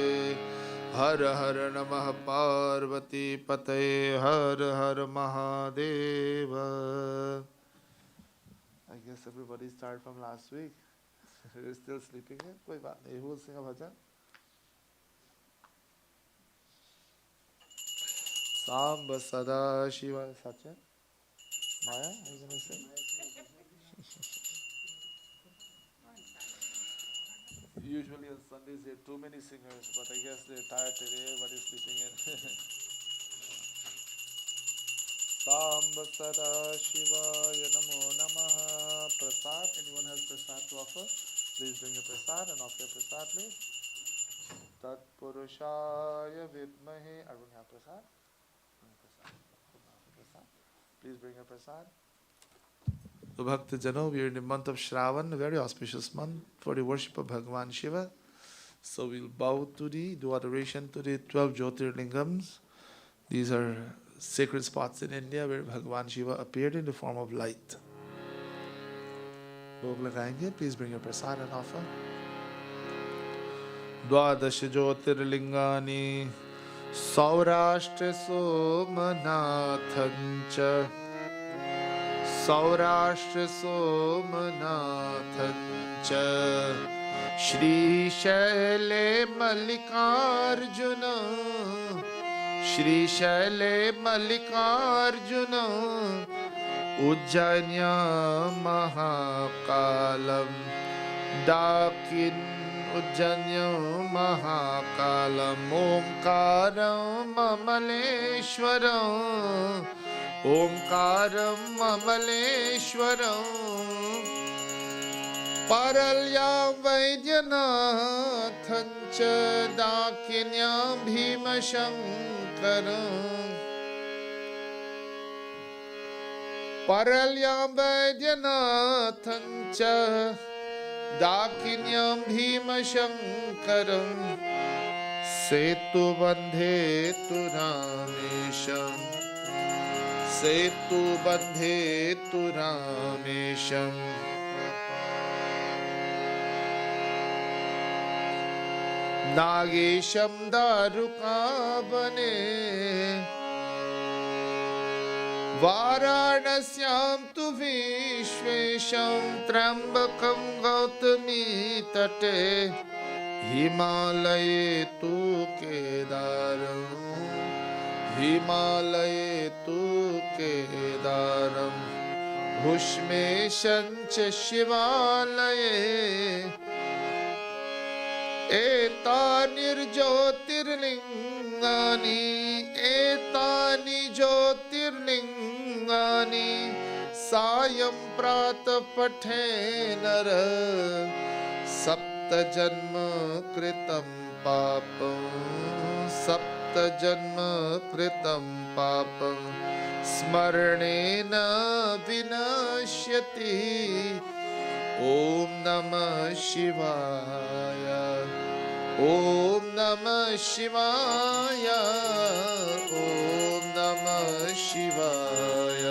हर हर नमः पार्वती पतये हर हर Mahadev I guess everybody's tired from last week. You're still sleeping in? कोई बात नहीं. Who will sing a bhajan? Samba Sada Shiva Satya. Maya, are you going to sing? Usually on Sundays there are too many singers, but I guess they're tired today. Everybody's sleeping in. Samba Sada Shivaya Namo Namaha. Prasad. Anyone has prasad to offer? Please bring your prasad and offer your prasad, please. Tat Purushaya Vidmahe. Everyone have prasad? Prasad. Please bring your prasad. So Bhakta Jano, we are in the month of Shravan, a very auspicious month for the worship of Bhagavan Shiva. So we'll bow to do adoration to the 12 Jyotirlingams. These are sacred spots in India where Bhagavan Shiva appeared in the form of light. Bhog lagayenge, please bring your prasad and offer. Dvadash Jyotirlingani Saurashtra Somanathancha Saurashtra Somanathancha Shri Shaile Mallikarjuna Shri Shaile Mallikarjuna Ujjanya Mahakalam Dakin Ujjanya Mahakalam Omkaram Amaleshwaram Omkaram Amaleshwaram Paralyam Vaidyanathancha Dakinyam Bhimashankaram Paralyam Vaidyanathancha Dakinyam Bhimashankaram Setu Bandhe Turamesham Setu Bandhe Turamesham Nagesham Darukabane Varanasyam tu Vishvesham Trambakam Gautami Tate Himalaye tu Kedaram Himalaye tu Kedaram Bhushmeshancha Shivalaye Etani Jyotirlingani Etani Jyotirlingani सायं प्रातः पठे नर सप्त जन्म कृतं पापं सप्त जन्म कृतं पापं स्मरणेन विनश्यति ॐ नमः शिवाय ॐ नमः शिवाय ॐ नमः शिवाय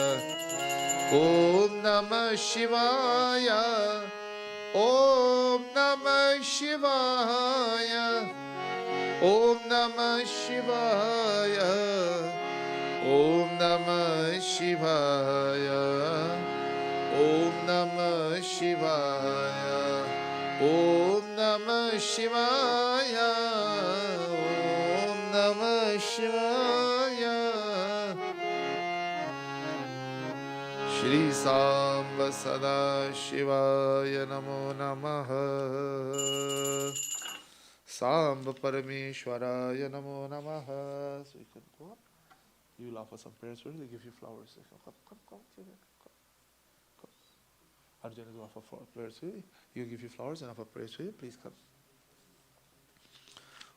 ॐ नमः शिवाय ॐ नमः शिवाय ॐ नमः शिवाय ॐ नमः शिवाय ॐ नमः शिवाय ॐ नमः शिवाय ॐ नमः शिवाय श्री सांब सदा शिवाय नमो नमः सांब परमेश्वराय नमो नमः So you can go up. You will offer some prayers. We'll give you flowers. Come. Arjuna will offer prayers to you. You give you flowers and offer prayers to you. Please come.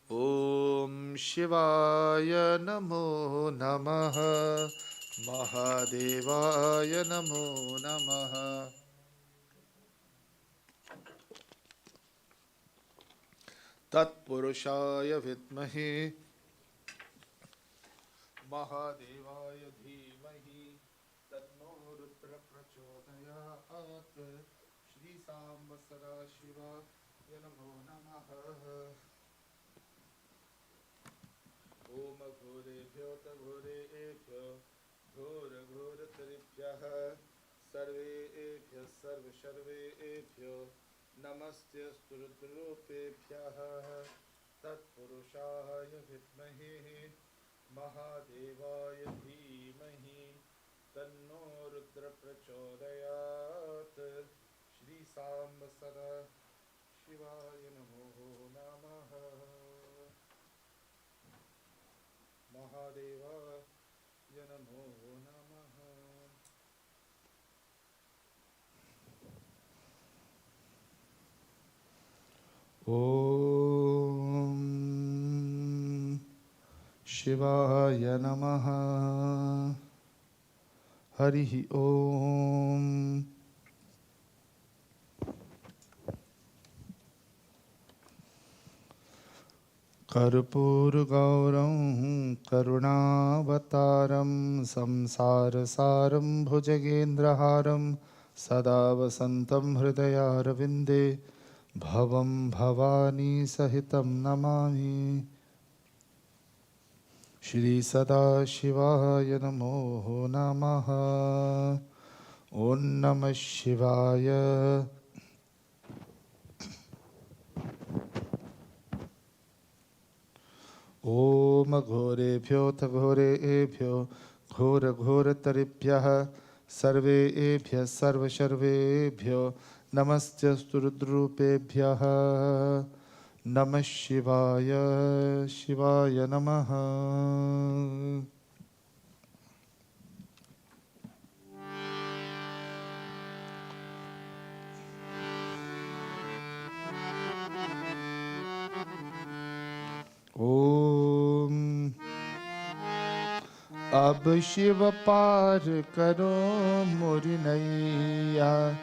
Om Shivaya Namo Namaha Mahadevaya Namo Namaha Tat Purushaya Vidmahi Mahadevaya Dhimahi Tanno Rudra Prachodayat Shri Samba Sada Shiva Namo Namaha Om Ghorebhyo Taghorebhyo Ghora Ghora Taribhyaha Sarvebhyo Sarva Sharvebhyo Namaste Sturudrupebhyaha Tat Purushaya Vidmahi Mahadevaya Dhimahi Tanno Rudra Prachodayat Shri Samba Sada Shivaya Namo Namaha Mahadevaya Namo Namaha Om Shivaya Namaha Harihi Om Karpur Gauram Karunavataram Samsarasaram Bhujagendraharam Sada Vasantam Hridayarvinde Bhavam Bhavani Sahitam Namami Shri Sadashivaya Namo Namaha Om Namah Shivaya Om Ghorebhyo Taghorebhyo Ghora Ghora Taribhyaha Sarvebhyo Sarva Sharvebhyo Namaste Rudrupebhyaha Namah Shivaya Shivaya Namaha Om Ab Shiva Par Karo Mori Naiya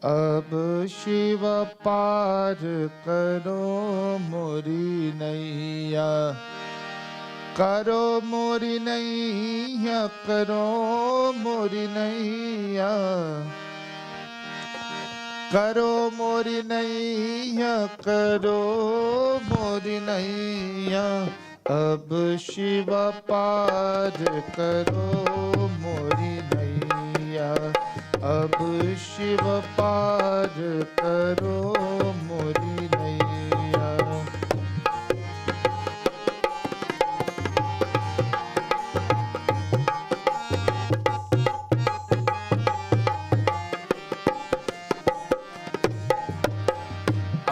Ab Shiva Par Karo Mori Naiya Karo Mori Naiya Karo Mori Naiya Karo Mori Naiya Karo Mori Naiya Ab Shiva Par Karo Mori Naiya Ab Shiva Par Karo Mori Naiya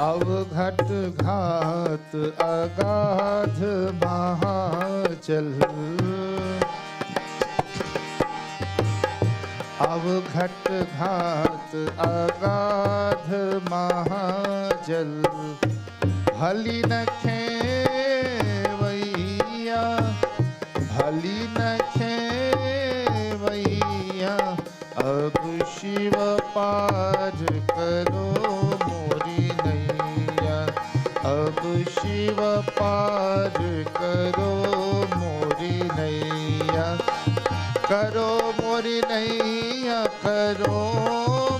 अवघट घात अगाध महाचल अवघट घात अगाध महाजल भली न खेवैया भली न खेवैया अब शिव पार करो मोरी नैया अब शिव पार करो मोरी नैया करो मोरी नैया करो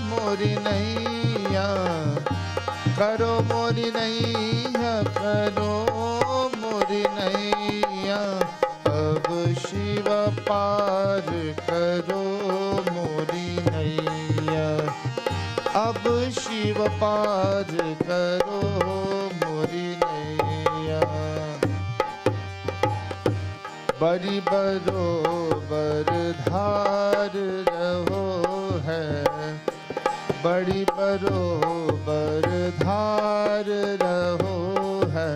मोरी नैया करो मोरी नैया करो मोरी नैया अब शिव पार करो मोरी नैया अब शिव पार करो मोरी नैया बड़ी बरोबर धार रहो है बड़ी बरोबर धार रहो है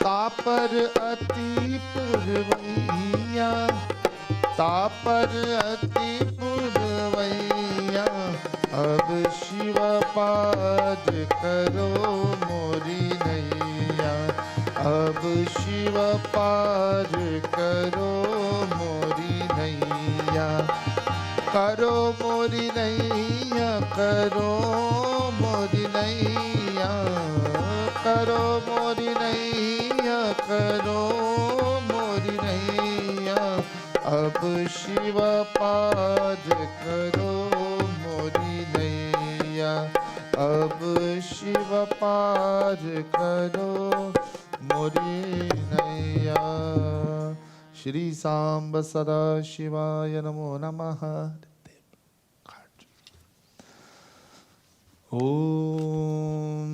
तापर अति पुरवैया तापर अति पुरवैया अब शिव पार करो मोरी नैया अब शिव पार करो मोरी नैया करो मोरी नैया करो मोरी नैया करो मोरी नैया करो मोरी नैया अब शिव पार करो मोरी नैया अब शिव पार करो मोरी नैया श्री सांब सदा शिवाय नमो नमः ओम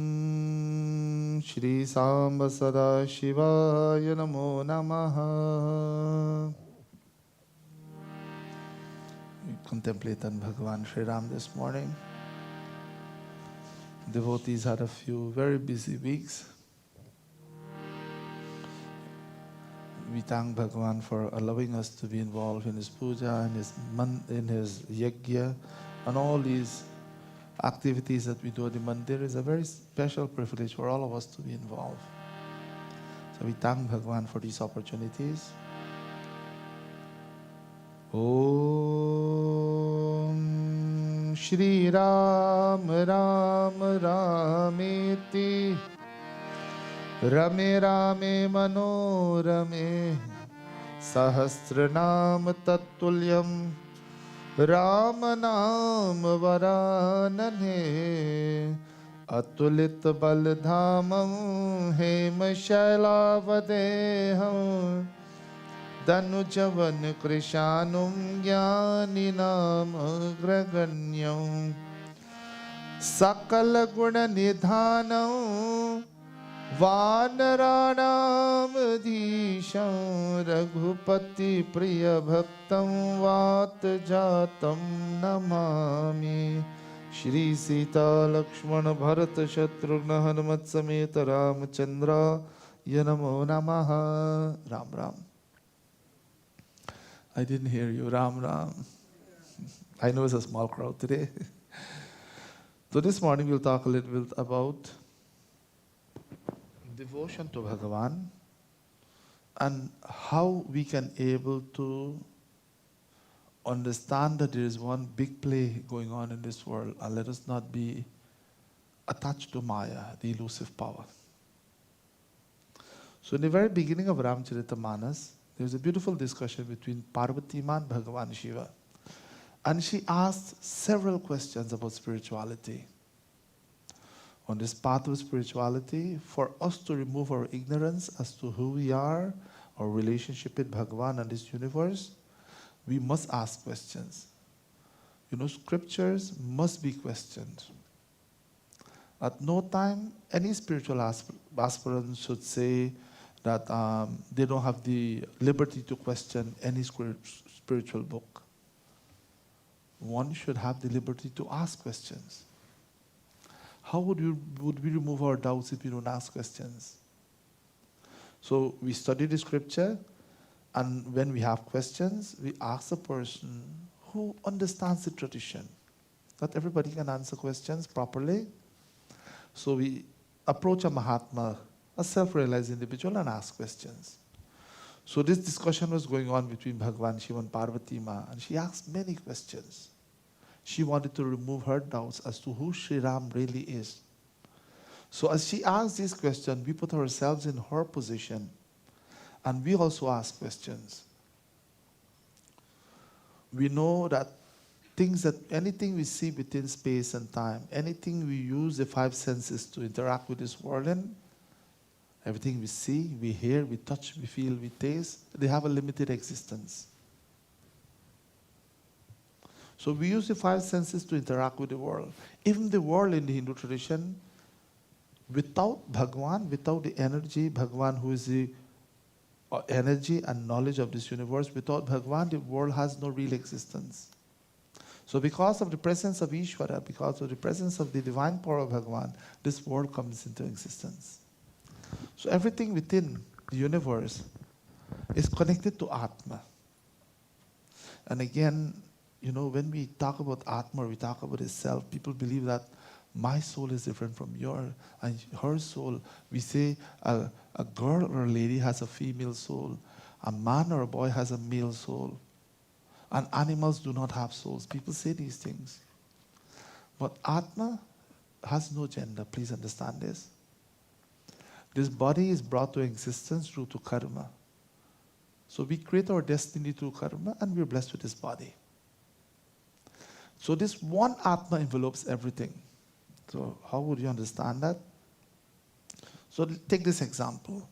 श्री सांब सदा शिवाय नमो नमः We contemplate on Bhagavan Sri Ram this morning. Devotees had a few very busy weeks. We thank Bhagavan for allowing us to be involved in his puja, in his yajna, and all these activities that we do at the mandir is a very special privilege for all of us to be involved. So we thank Bhagavan for these opportunities. Om Shri Ram Ram Rameti Rame Rame Manorame Sahasranam Tattulyam Ram Nam Varanane Atulit Baldhamam Hema Shailavadeham Danujavan Krishanum Jnaninam Agraganyam Sakala Guna Nidhanam Vanaranam Adhisham Raghupati Priya Bhaktam Vat Jatam Namami Shri Sita Lakshmana Bharata Shatrugna Hanumat Sameta Ramachandra Yanamo Namaha Ram Ram. I didn't hear you. Ram Ram. I know it's a small crowd today. So this morning we'll talk a little bit about devotion to Bhagavan and how we can able to understand that there is one big play going on in this world, and let us not be attached to Maya, the elusive power. So in the very beginning of Ramcharitamanas, there was a beautiful discussion between Parvati Ma and Bhagavan Shiva. And she asked several questions about spirituality. On this path of spirituality, for us to remove our ignorance as to who we are, our relationship with Bhagavan and this universe, we must ask questions. You know, scriptures must be questioned. At no time, any spiritual aspirant should say that they don't have the liberty to question any spiritual book. One should have the liberty to ask questions. How would we remove our doubts if we don't ask questions? So we study the scripture, and when we have questions, we ask the person who understands the tradition. Not everybody can answer questions properly. So we approach a Mahatma, a self-realized individual, and ask questions. So this discussion was going on between Bhagwan Shiva and Parvati Ma, and she asked many questions. She wanted to remove her doubts as to who Sri Ram really is. So as she asked these questions, we put ourselves in her position, and we also ask questions. We know that anything we see within space and time, anything we use the five senses to interact with this world in, everything we see, we hear, we touch, we feel, we taste, they have a limited existence. So we use the five senses to interact with the world. Even the world in the Hindu tradition, without Bhagwan, without the energy, Bhagwan who is the energy and knowledge of this universe, without Bhagwan, the world has no real existence. So because of the presence of Ishvara, because of the presence of the divine power of Bhagwan, this world comes into existence. So everything within the universe is connected to Atma. And again, when we talk about Atma, we talk about itself, people believe that my soul is different from yours, and her soul, we say a girl or a lady has a female soul, a man or a boy has a male soul, and animals do not have souls. People say these things. But Atma has no gender, please understand this. This body is brought to existence due to karma. So we create our destiny through karma, and we're blessed with this body. So this one Atma envelopes everything. So how would you understand that? So take this example.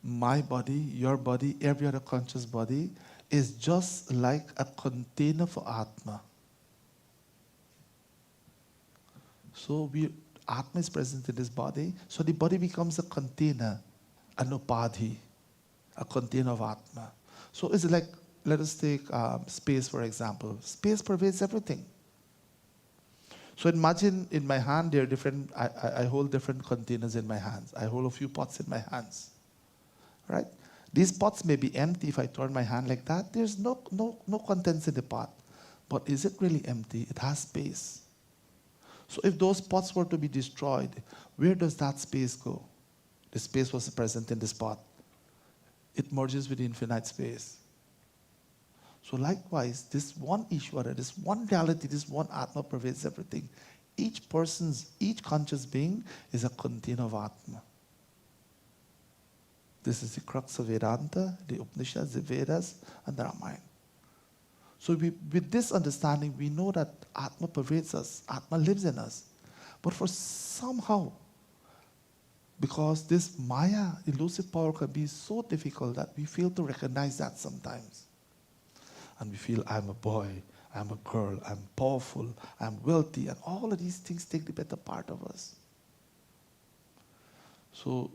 My body, your body, every other conscious body is just like a container for Atma. So Atma is present in this body, so the body becomes a container, an upadhi, a container of Atma. So it's like, let us take space for example. Space pervades everything. So imagine in my hand there are different, I hold different containers in my hands. I hold a few pots in my hands, right? These pots may be empty. If I turn my hand like that, there's no contents in the pot. But is it really empty? It has space. So if those pots were to be destroyed, where does that space go? The space was present in this pot. It merges with the infinite space. So likewise, this one Ishvara, this one reality, this one Atma pervades everything. Each conscious being is a container of Atma. This is the crux of Vedanta, the Upanishads, the Vedas, and the Ramayana. So with this understanding, we know that Atma pervades us, Atma lives in us. But for somehow, because this Maya, elusive power, can be so difficult that we fail to recognize that sometimes. And we feel, I'm a boy, I'm a girl, I'm powerful, I'm wealthy, and all of these things take the better part of us. So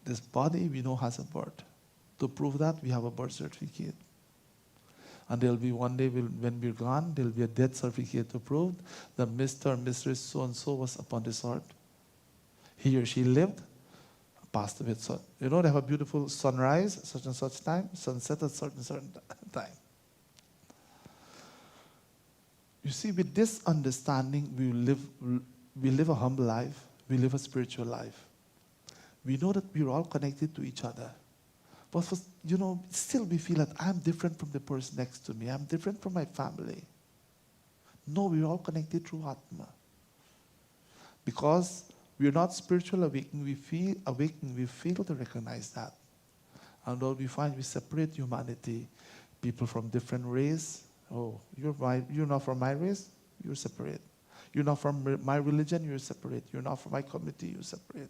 this body we know has a birth. To prove that, we have a birth certificate. And there'll be one day when we're gone, there'll be a death certificate to prove that Mr. or Mrs. so-and-so was upon this earth. He or she lived, passed away. So, they have a beautiful sunrise, such and such time, sunset at certain time. You see, with this understanding, we live a humble life, we live a spiritual life. We know that we're all connected to each other. But still we feel that I'm different from the person next to me. I'm different from my family. No, we're all connected through Atma. Because we're not spiritual awakening, we fail to recognize that. And what we find, we separate humanity. People from different race. Oh, you're not from my race, you're separate. You're not from my religion, you're separate. You're not from my community, you're separate.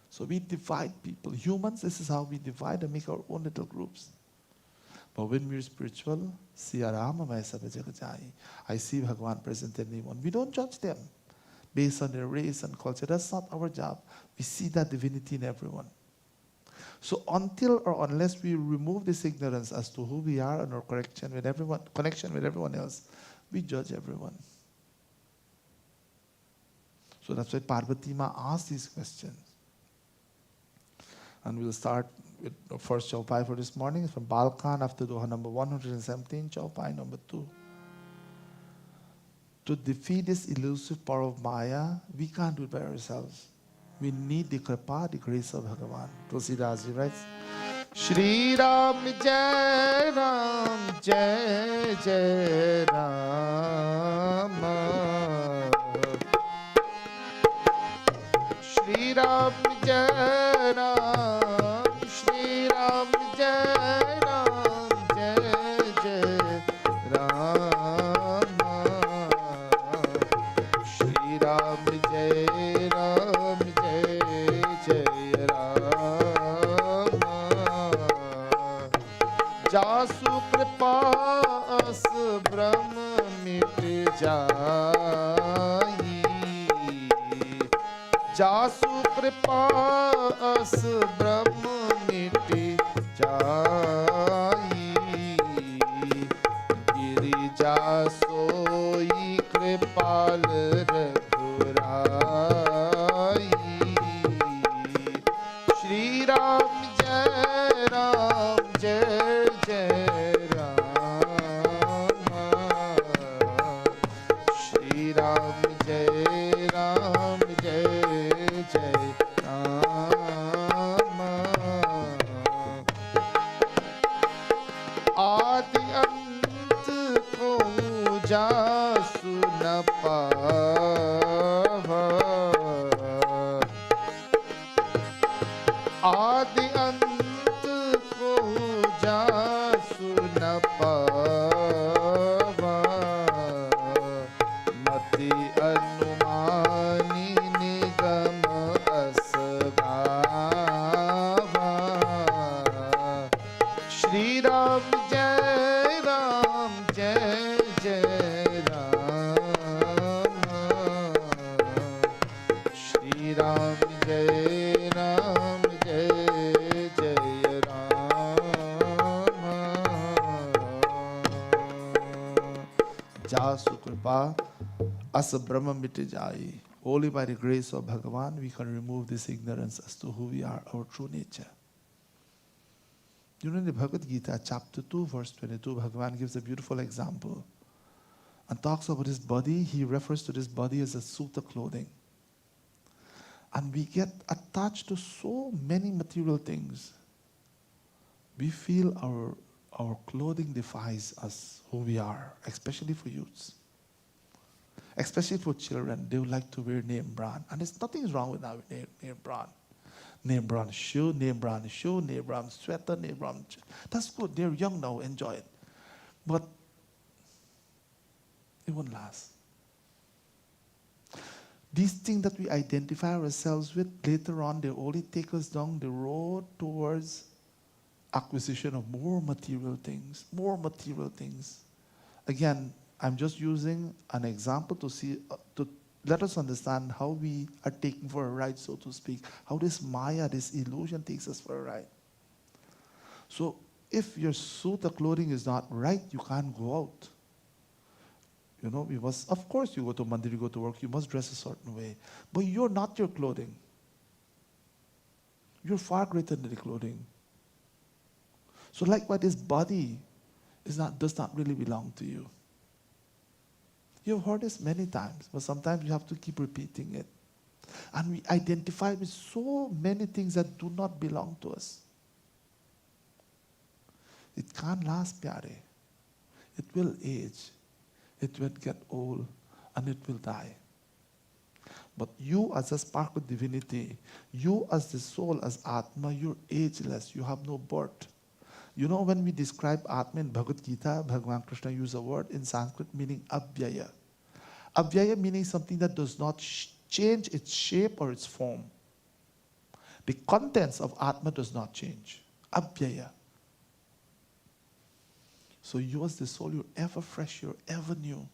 So we divide people. Humans, this is how we divide and make our own little groups. But when we're spiritual, I see Bhagwan present in anyone. We don't judge them based on their race and culture. That's not our job. We see that divinity in everyone. So until or unless we remove this ignorance as to who we are and our connection with everyone else, we judge everyone. So that's why Parvati Ma asked these questions. And we'll start with the first chaupai for this morning from Balkan after Doha number 117, chaupai number 2. To defeat this elusive power of Maya, we can't do it by ourselves. We need the kripa, the grace of Bhagavan. Tulsidas ji writes, Shri Ram Jai Ram Jai Jai Ram. Shri Ram Jai Ram, Shri Ram Jai Ram Jai Jai Ram. Shri Ram Jai Ram Jai Jai Ram. Jasu kripa as brahm mit jai. जासु कृपा अस ब्रह्म मिट जाई गिरिजा सोई कृपाल रघुराई श्री राम जय जय राम श्री राम जय जय राम आदि अंत को जासु न पावा आदि अंत को जासु न पावा मति अनुमानी निगम असगावा श्री राम जय जय राम श्री राम जय जय राम जासु कृपा as a Brahma Mitajai. Only by the grace of Bhagavan we can remove this ignorance as to who we are, our true nature. You know, in the Bhagavad Gita, chapter 2, verse 22, Bhagavan gives a beautiful example and talks about his body. He refers to this body as a suit of clothing. And we get attached to so many material things. We feel our clothing defies us, who we are, especially for youths. Especially for children, they would like to wear name brand. And there's nothing wrong with that name brand. Name brand shoe, name brand sweater, name brand. That's good. They're young now, enjoy it. But it won't last. These things that we identify ourselves with, later on, they only take us down the road towards acquisition of more material things. Again, I'm just using an example to let us understand how we are taken for a ride, so to speak. How this Maya, this illusion takes us for a ride. So if your suit of clothing is not right, you can't go out. You know, of course you go to mandir, you go to work, you must dress a certain way. But you're not your clothing. You're far greater than the clothing. So likewise, this body does not really belong to you. You've heard this many times, but sometimes you have to keep repeating it. And we identify with so many things that do not belong to us. It can't last, pyare. It will age. It will get old, and it will die. But you as a spark of divinity, you as the soul, as Atma, you're ageless. You have no birth. You know, when we describe Atma in Bhagavad Gita, Bhagavan Krishna used a word in Sanskrit meaning Avyaya. Avyaya meaning something that does not change its shape or its form. The contents of Atma does not change. Avyaya. So you as the soul, you're ever fresh, you're ever new.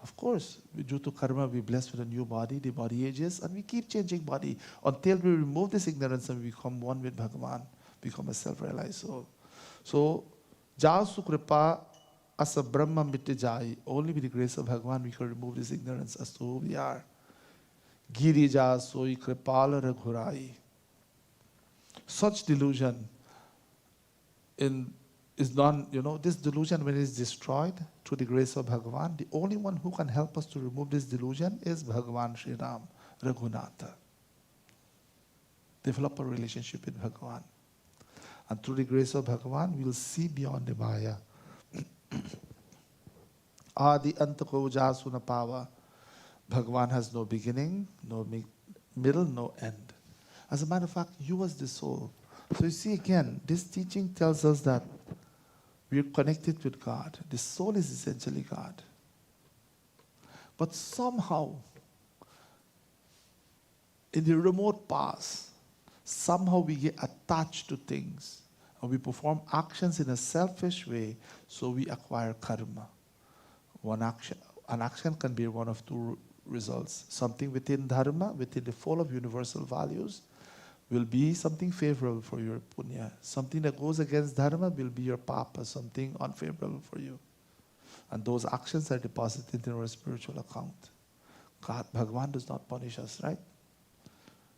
Of course, due to karma, we're blessed with a new body, the body ages, and we keep changing body until we remove this ignorance and become one with Bhagavan, become a self-realized soul. So, Jasu Kripa as a Brahma Mitajai, only with the grace of Bhagavan we can remove this ignorance as to who we are. Girija Soi Kripala Raghurai. Such delusion is non, this delusion, when it is destroyed through the grace of Bhagavan, the only one who can help us to remove this delusion is Bhagavan Sri Ram, Raghunatha. Develop a relationship with Bhagavan. And through the grace of Bhagavan, we will see beyond the Maya. Adi Antako Jasuna Pava. Bhagavan has no beginning, no middle, no end. As a matter of fact, you as the soul. So you see again, this teaching tells us that we are connected with God. The soul is essentially God. But somehow, in the remote past, somehow we get attached to things and we perform actions in a selfish way, so we acquire karma. An action can be one of two results. Something within dharma, within the fold of universal values, will be something favorable for your punya. Something that goes against dharma will be your papa, something unfavorable for you. And those actions are deposited in our spiritual account. God, Bhagavan does not punish us, right?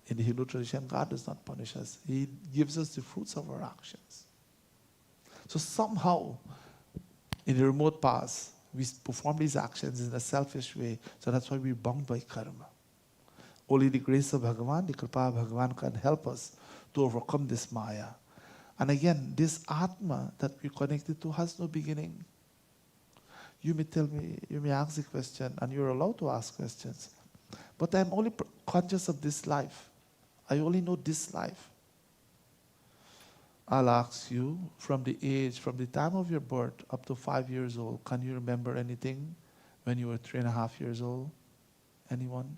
In the Hindu tradition, God does not punish us. He gives us the fruits of our actions. So somehow, in the remote past, we perform these actions in a selfish way, so that's why we're bound by karma. Only the grace of Bhagavan, the Kripa of Bhagavan can help us to overcome this Maya. And again, this Atma that we're connected to has no beginning. You may tell me, you may ask the question, and you're allowed to ask questions. But I'm only conscious of this life. I only know this life. I'll ask you, from the time of your birth up to 5 years old, can you remember anything when you were 3.5 years old? Anyone?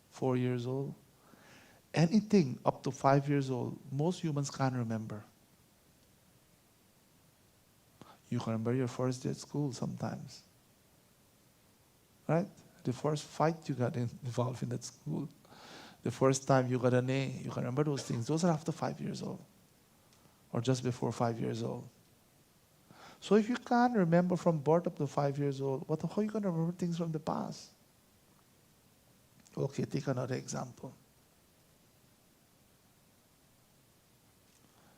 4 years old? Anything up to 5 years old, most humans can't remember. You can remember your first day at school sometimes. Right? The first fight you got involved in at school. The first time you got an A, you can remember those things. Those are after 5 years old. Or just before 5 years old. So if you can't remember from birth up to 5 years old, how are you going to remember things from the past? Okay, take another example.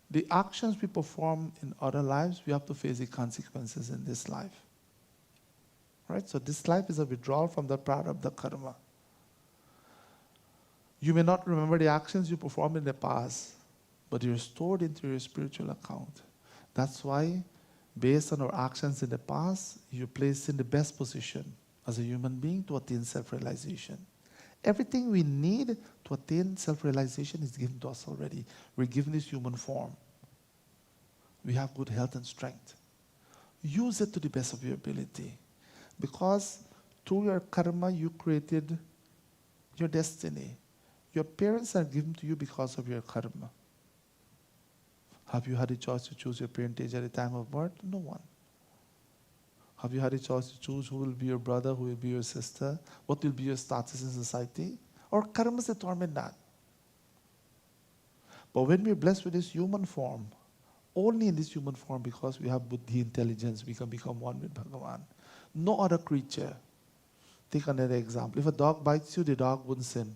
The actions we perform in other lives, we have to face the consequences in this life. Right? So this life is a withdrawal from the prarabdha karma. You may not remember the actions you performed in the past, but you're stored into your spiritual account. That's why, based on our actions in the past, you're placed in the best position as a human being to attain self-realization. Everything we need to attain self-realization is given to us already. We're given this human form. We have good health and strength. Use it to the best of your ability. Because through your karma, you created your destiny. Your parents are given to you because of your karma. Have you had a choice to choose your parentage at the time of birth? No one. Have you had a choice to choose who will be your brother, who will be your sister, what will be your status in society? Or karma determine that. But when we're blessed with this human form, only in this human form, because we have buddhi, intelligence, we can become one with Bhagavan. No other creature. Take another example. If a dog bites you, the dog wouldn't sin.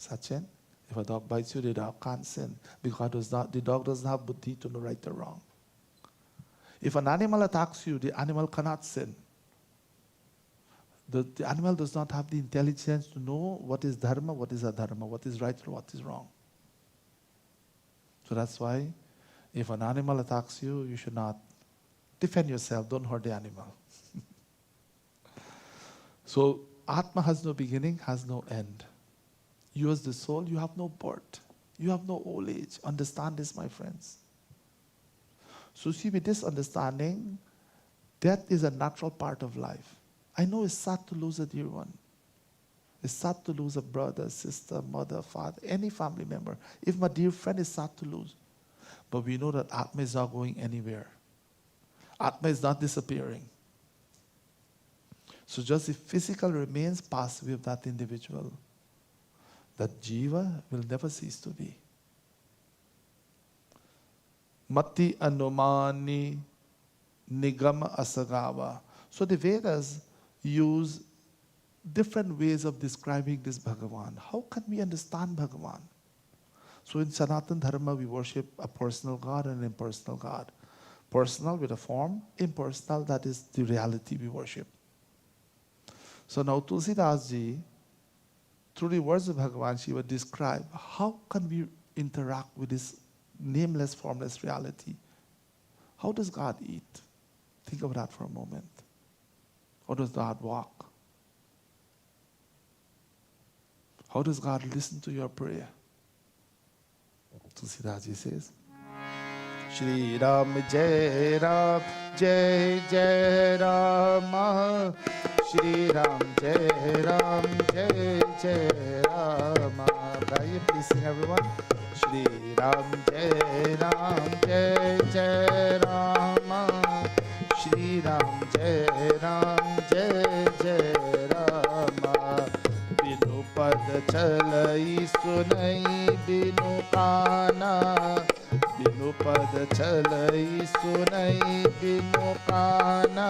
Sachin? If a dog bites you, the dog can't sin, because the dog doesn't have buddhi to know right or wrong. If an animal attacks you, the animal cannot sin. The animal does not have the intelligence to know what is dharma, what is adharma, what is right or what is wrong. So that's why, if an animal attacks you, you should not defend yourself, don't hurt the animal. So, Atma has no beginning, has no end. You as the soul, you have no birth. You have no old age. Understand this, my friends. So see, with this understanding, death is a natural part of life. I know it's sad to lose a dear one. It's sad to lose a brother, sister, mother, father, any family member. If my dear friend is sad to lose. But we know that Atma is not going anywhere. Atma is not disappearing. So just the physical remains pass away of that individual. That jiva will never cease to be. Mati anumani nigama asagava. So the Vedas use different ways of describing this Bhagavan. How can we understand Bhagavan? So in Sanatan Dharma, we worship a personal God and an impersonal God. Personal with a form, impersonal, that is the reality we worship. So now Tulsidas ji, through the words of Bhagavan, she would describe how can we interact with this nameless, formless reality. How does God eat? Think of that for a moment. How does God walk? How does God listen to your prayer? Tulsidas ji says, Shri Ram Jai Ram Jai Jai Rama, Shri Ram Jai Ram Jai Jai Rama. Guys, please sing everyone. Shri Ram Jai Ram Jai Jai Rama, Shri Ram Jai Ram Jai Jai Rama. Binu pad chalai sunai binu kana, binu pad chalai sunai binu kana,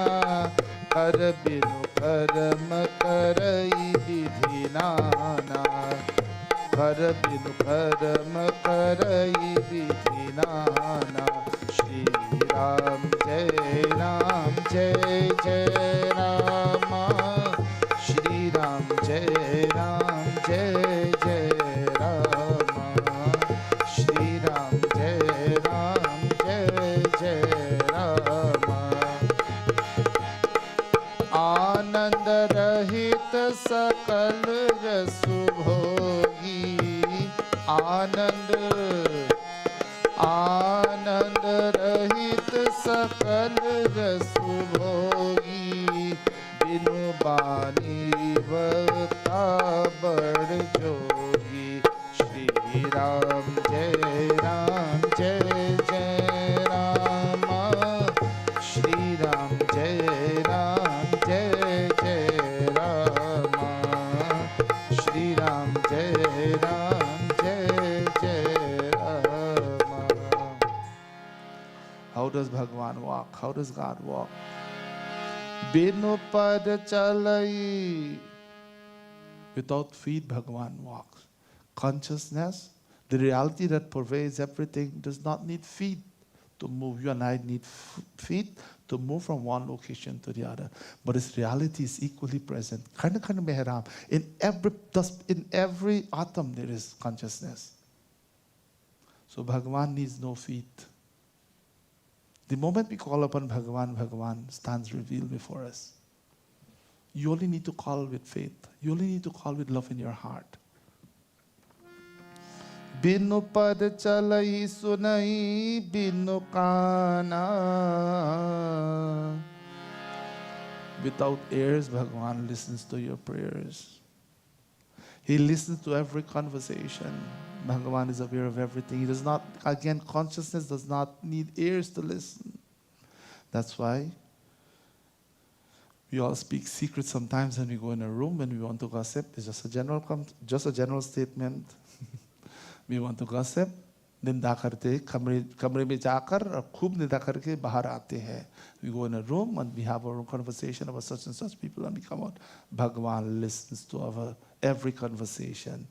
kar binu karma karai vidhi nana, kar binu karma karai vidhi nana. Shri Ram Jai Jai Rama, Shri Ram Jai Jai Rama, Shri Ram Jai Rama. आनंद रहित सकल रसु भोगी, आनंद आनंद रहित सकल रसु भोगी, बिनु बानी बता बड़ जोगी। श्री राम जय जय रामा, श्री राम जय जय रामा, श्री राम जय जय Rama. How does Bhagavan walk? How does God walk? Binu pad chalai. Without feet, Bhagavan walks. Consciousness, the reality that pervades everything, does not need feet to move. You and I need feet to move from one location to the other. But its reality is equally present. In every atom there is consciousness. So Bhagavan needs no feet. The moment we call upon Bhagavan, Bhagavan stands revealed before us. You only need to call with faith. You only need to call with love in your heart. Binu pad chalai sunai binu kana. Without ears, Bhagavan listens to your prayers. He listens to every conversation. Bhagavan is aware of everything. He does not, again, consciousness does not need ears to listen. That's why we all speak secrets sometimes when we go in a room, when we want to gossip. It's just a general statement. We want to gossip, निंदा करते कमरे में जाकर और खूब निंदा करके बाहर आते हैं. We go in a room and we have our own conversation about such and such people and we come out. Bhagavan listens to our every conversation.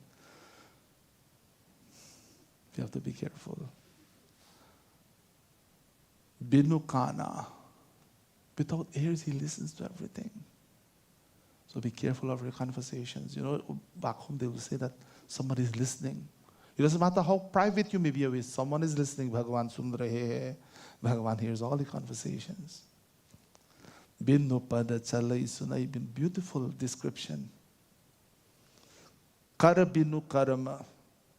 We have to be careful. Binu kana. Without ears, he listens to everything. So be careful of your conversations. You know, back home they will say that somebody is listening. It doesn't matter how private you may be with, someone is listening. Bhagavan sun rahe hai. Bhagavan hears all the conversations. Binu pada chalai sunai. Beautiful description. Kara binu karma.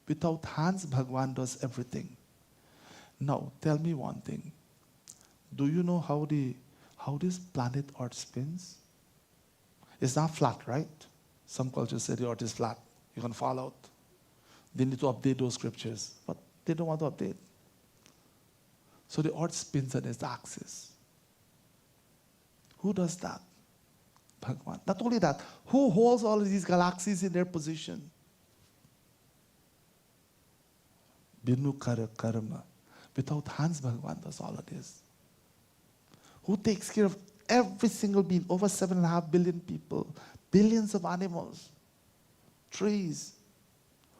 Without hands, Bhagavan does everything. Now, tell me one thing. Do you know how this planet Earth spins? It's not flat, right? Some cultures say the Earth is flat. You can fall out. They need to update those scriptures, but they don't want to update. So the Earth spins on its axis. Who does that? Bhagavan. Not only that, who holds all of these galaxies in their position? Binu karma. Without hands, Bhagavan does all of this. Who takes care of every single being? Over 7.5 billion people, billions of animals, trees.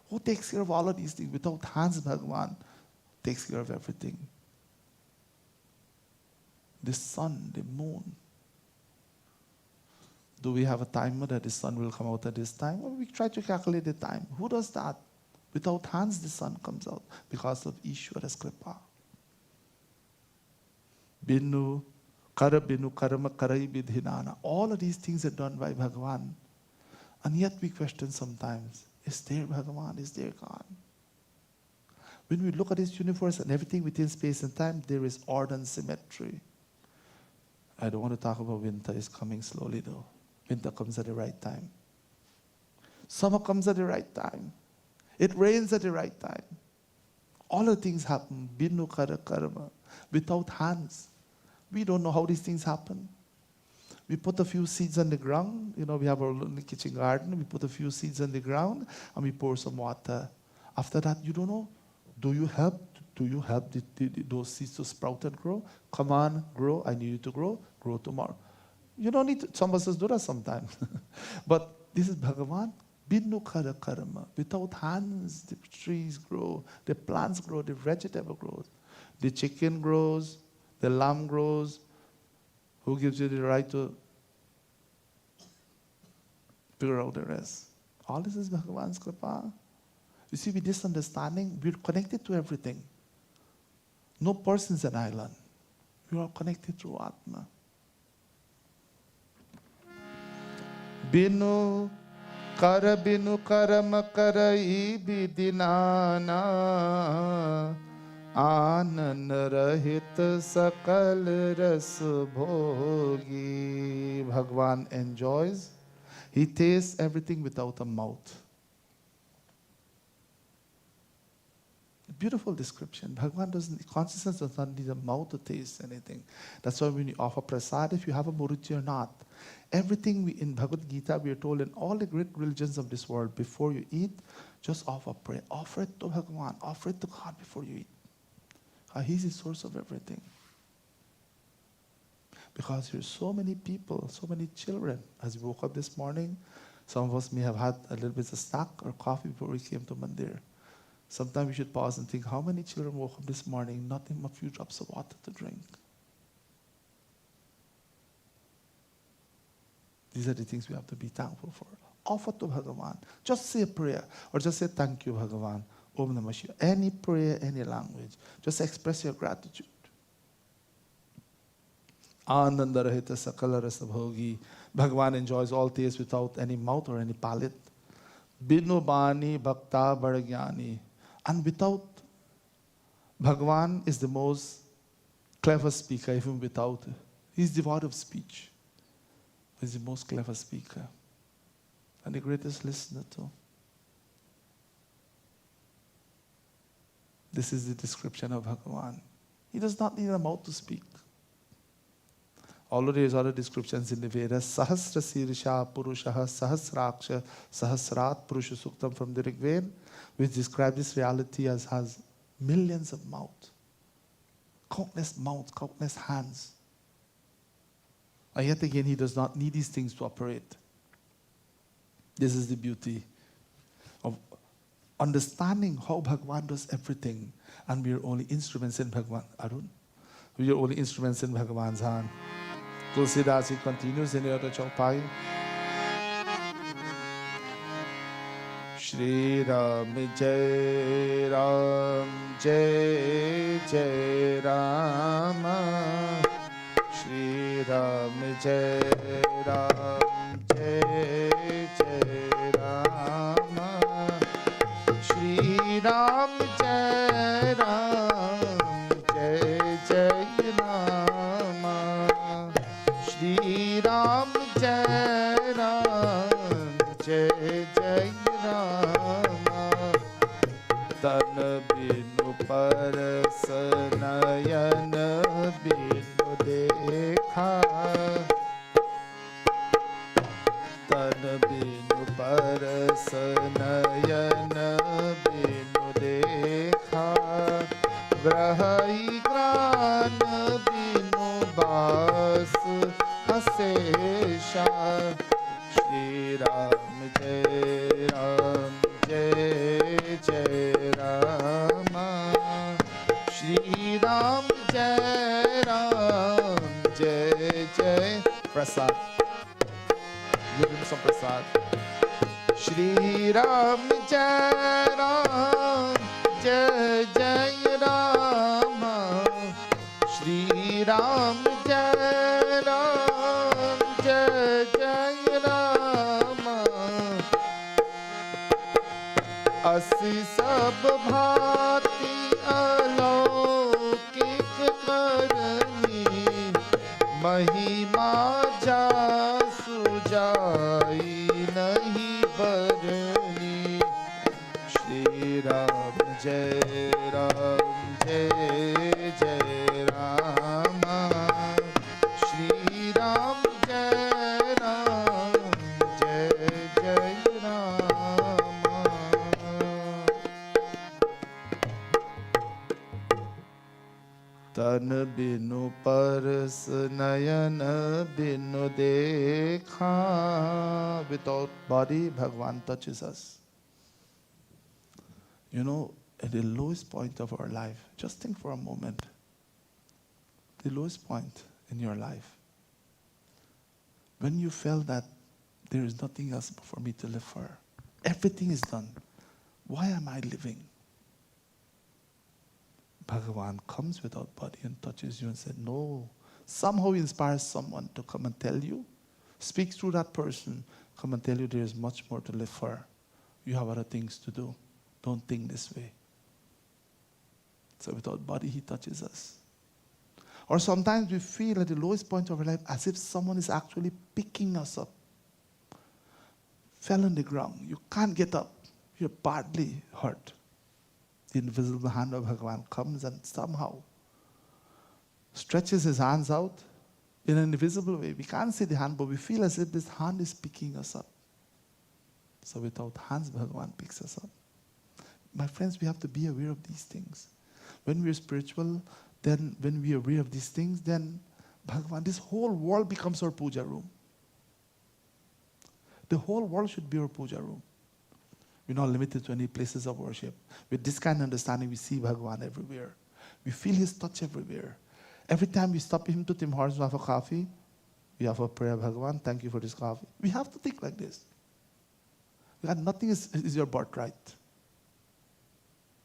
Who takes care of all of these things? Without hands, Bhagavan takes care of everything. The sun, the moon. Do we have a timer that the sun will come out at this time? Well, we try to calculate the time. Who does that? Without hands, the sun comes out because of Ishwara's kripa. Binu, kara binu, karma karai bidhinana. All of these things are done by Bhagavan. And yet we question sometimes, is there Bhagavan? Is there God? When we look at this universe and everything within space and time, there is order and symmetry. I don't want to talk about winter. It's coming slowly though. Winter comes at the right time. Summer comes at the right time. It rains at the right time. All the things happen. Binu kara karma. Without hands. We don't know how these things happen. We put a few seeds on the ground. You know, we have our little kitchen garden. We put a few seeds on the ground and we pour some water. After that, you don't know. Do you help those seeds to sprout and grow? Come on, grow. I need you to grow. Grow tomorrow. You don't need to. Some of us do that sometimes. But this is Bhagavan. Binu kara karma. Without hands, the trees grow, the plants grow, the vegetable grows. The chicken grows, the lamb grows. Who gives you the right to figure out the rest? All this is Bhagavan's kripa. You see, with this understanding, we're connected to everything. No person's an island. We are connected through Atma. Binu karama karai bidinana आनन रहित सकल रस भोगी. Bhagavan enjoys. He tastes everything without a mouth. Beautiful description. Bhagavan consciousness does not need a mouth to taste anything. That's why when you offer prasad, if you have a muruchi or not, everything in Bhagavad Gita, we are told in all the great religions of this world, before you eat, just offer prayer. Offer it to Bhagavan. Offer it to God before you eat. He's the source of everything. Because there's so many people, so many children. As we woke up this morning, some of us may have had a little bit of snack or coffee before we came to Mandir. Sometimes we should pause and think, how many children woke up this morning, not even a few drops of water to drink? These are the things we have to be thankful for. Offer to Bhagavan. Just say a prayer or just say thank you, Bhagavan. Om Namah Shivaya. Any prayer, any language. Just express your gratitude. Ananda Rahita Sakala Rasa Bhogi. Bhagavan enjoys all tastes without any mouth or any palate. Binu Bani Bhakta Badagyani. And without, Bhagavan is the most clever speaker, even without. He's devoid of speech. He's the most clever speaker. And the greatest listener too. This is the description of Bhagavan. He does not need a mouth to speak. Although there is other descriptions in the Vedas, Sahasra Sirisha Purushaha Sahasraksha Sahasrat Purusha Suktam from the Rig Veda, which describes this reality as has millions of mouths, countless hands. And yet again, he does not need these things to operate. This is the beauty of understanding how Bhagavan does everything, and we are only instruments in Bhagavan. Arun? We are only instruments in Bhagavan's hand. Tulsidas, he continues in the other chaupai. Shri Ram Jai Ram Jai Jai Rama. Shri Ram Jai Ram Jai Jai Rama. Shri Ram Jai Ram Jai Jai Rama. Shri Ram Jai Ram Jai Jai Rama. Tan binu paras nayan binu dekha. Tan binu paras nayan binu dekha. Grahai gran binu bas asesha. Shri Ram Jai Ram Jai Prasad. Give him some Prasad. Shri Ram Jai Ram Jai Jai Ram. Shri Ram Jai Ram Jai Jai Ram. Asi sab bhati alokik karni महिमा जासु जाई नहीं बरनी श्री राम जय जय राम श्री राम जय जय राम तन बिनु परस नयन बिनु देखा. Without body, Bhagavan touches us. You know, at the lowest point of our life, just think for a moment. The lowest point in your life. When you felt that there is nothing else for me to live for. Everything is done. Why am I living? Bhagavan comes without body and touches you and says, no. Somehow he inspires someone to come and tell you, speak through that person, come and tell you there is much more to live for. You have other things to do. Don't think this way. So without body, he touches us. Or sometimes we feel at the lowest point of our life as if someone is actually picking us up. Fell on the ground. You can't get up. You're badly hurt. The invisible hand of Bhagavan comes and somehow stretches his hands out in an invisible way. We can't see the hand, but we feel as if this hand is picking us up. So without hands, Bhagavan picks us up. My friends, we have to be aware of these things. When we are spiritual, then when we are aware of these things, then Bhagavan, this whole world becomes our puja room. The whole world should be our puja room. We're not limited to any places of worship. With this kind of understanding, we see Bhagavan everywhere. We feel his touch everywhere. Every time we stop him to Tim Hortons to have a coffee, we have a prayer, Bhagavan, thank you for this coffee. We have to think like this. God, nothing is your birthright.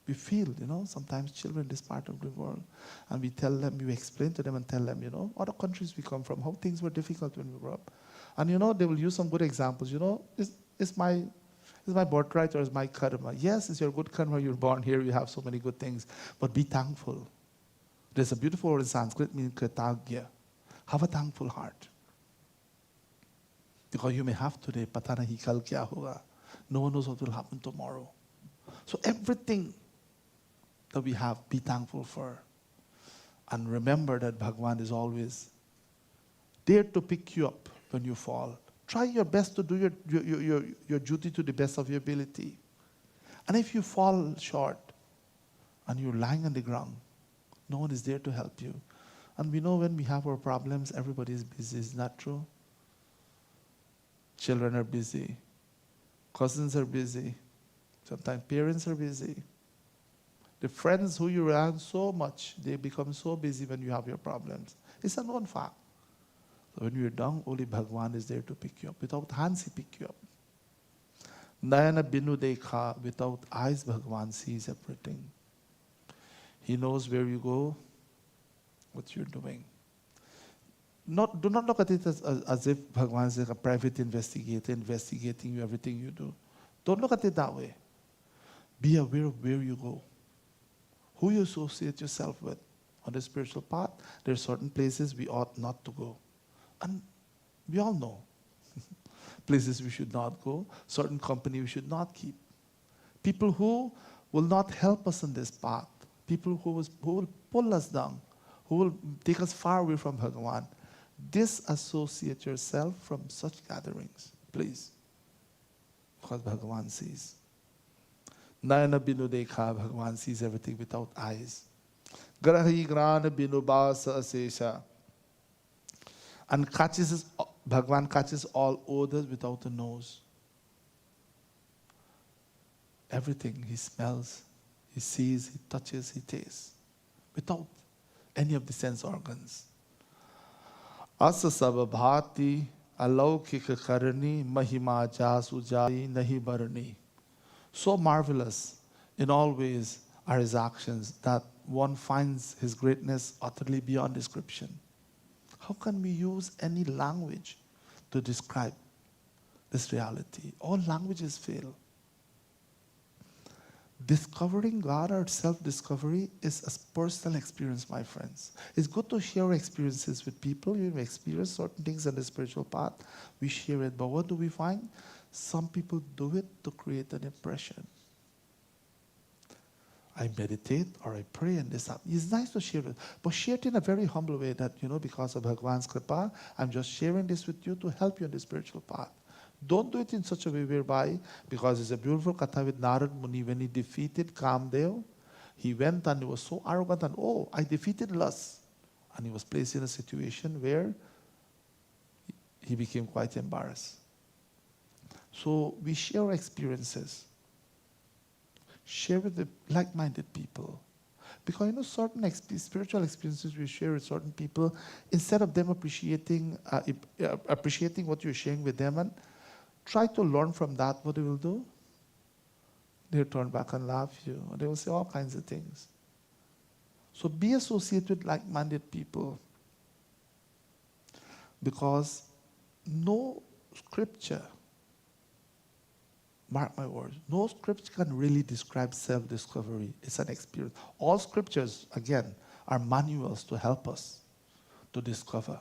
We feel, sometimes children in this part of the world, and we tell them, we explain to them and tell them, other countries we come from, how things were difficult when we grew up. And they will use some good examples. It's my birthright or is my karma? Yes, it's your good karma. You're born here. You have so many good things. But be thankful. There's a beautiful word in Sanskrit meaning kritagya. Have a thankful heart. Because you may have today, pata nahi kal kya hoga. No one knows what will happen tomorrow. So everything that we have, be thankful for. And remember that Bhagavan is always there to pick you up when you fall. Try your best to do your duty to the best of your ability. And if you fall short and you're lying on the ground, no one is there to help you. And we know when we have our problems, everybody is busy. Is that true? Children are busy. Cousins are busy. Sometimes parents are busy. The friends who you rely on so much, they become so busy when you have your problems. It's a known fact. So when you're down, only Bhagavan is there to pick you up. Without hands, he pick you up. Nayana binu dekha, without eyes, Bhagavan sees everything. He knows where you go, what you're doing. Do not look at it as if Bhagavan is like a private investigator investigating you, everything you do. Don't look at it that way. Be aware of where you go, who you associate yourself with. On the spiritual path, there are certain places we ought not to go. And we all know places we should not go, certain company we should not keep. People who will not help us in this path, people who will pull us down, who will take us far away from Bhagavan. Disassociate yourself from such gatherings, please. Because Bhagavan sees. Nayana binu dekha, Bhagavan sees everything without eyes. Grahi grana binu basa asesha. And Bhagavan catches all odors without a nose. Everything he smells, he sees, he touches, he tastes. Without any of the sense organs. अस सब भांति अलौकिक करनी महिमा जासु जाई nahi barni. So marvelous in all ways are his actions that one finds his greatness utterly beyond description. How can we use any language to describe this reality? All languages fail. Discovering God or self-discovery is a personal experience, my friends. It's good to share experiences with people. You've experienced certain things on the spiritual path. We share it. But what do we find? Some people do it to create an impression. I meditate or I pray and this happens. It's nice to share it, but share it in a very humble way that, because of Bhagwan's Kripa, I'm just sharing this with you to help you on the spiritual path. Don't do it in such a way whereby, because it's a beautiful katha with Narad Muni, when he defeated Kamdev, he went and he was so arrogant and, oh, I defeated lust. And he was placed in a situation where he became quite embarrassed. So we share experiences. Share with the like-minded people. Because certain spiritual experiences we share with certain people, instead of them appreciating what you're sharing with them and try to learn from that, what they will do? They'll turn back and laugh at you. They will say all kinds of things. So be associated with like-minded people. Because no scripture, mark my words, no scripture can really describe self-discovery. It's an experience. All scriptures, again, are manuals to help us to discover.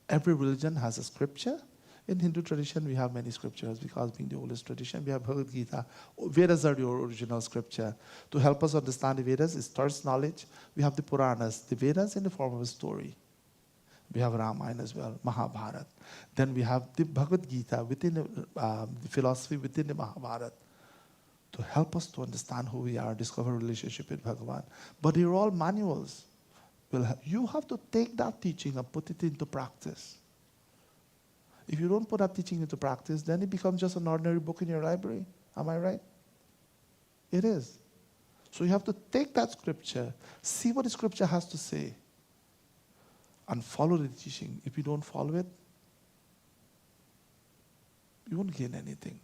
Every religion has a scripture. In Hindu tradition, we have many scriptures because being the oldest tradition, we have Bhagavad Gita. Vedas are the original scripture. To help us understand the Vedas is thirst knowledge. We have the Puranas, the Vedas in the form of a story. We have Ramayana as well, Mahabharata. Then we have the Bhagavad Gita within the philosophy within the Mahabharata to help us to understand who we are, discover a relationship with Bhagavan. But they're all manuals. You have to take that teaching and put it into practice. If you don't put that teaching into practice, then it becomes just an ordinary book in your library. Am I right? It is. So you have to take that scripture, see what the scripture has to say, and follow the teaching. If you don't follow it, you won't gain anything.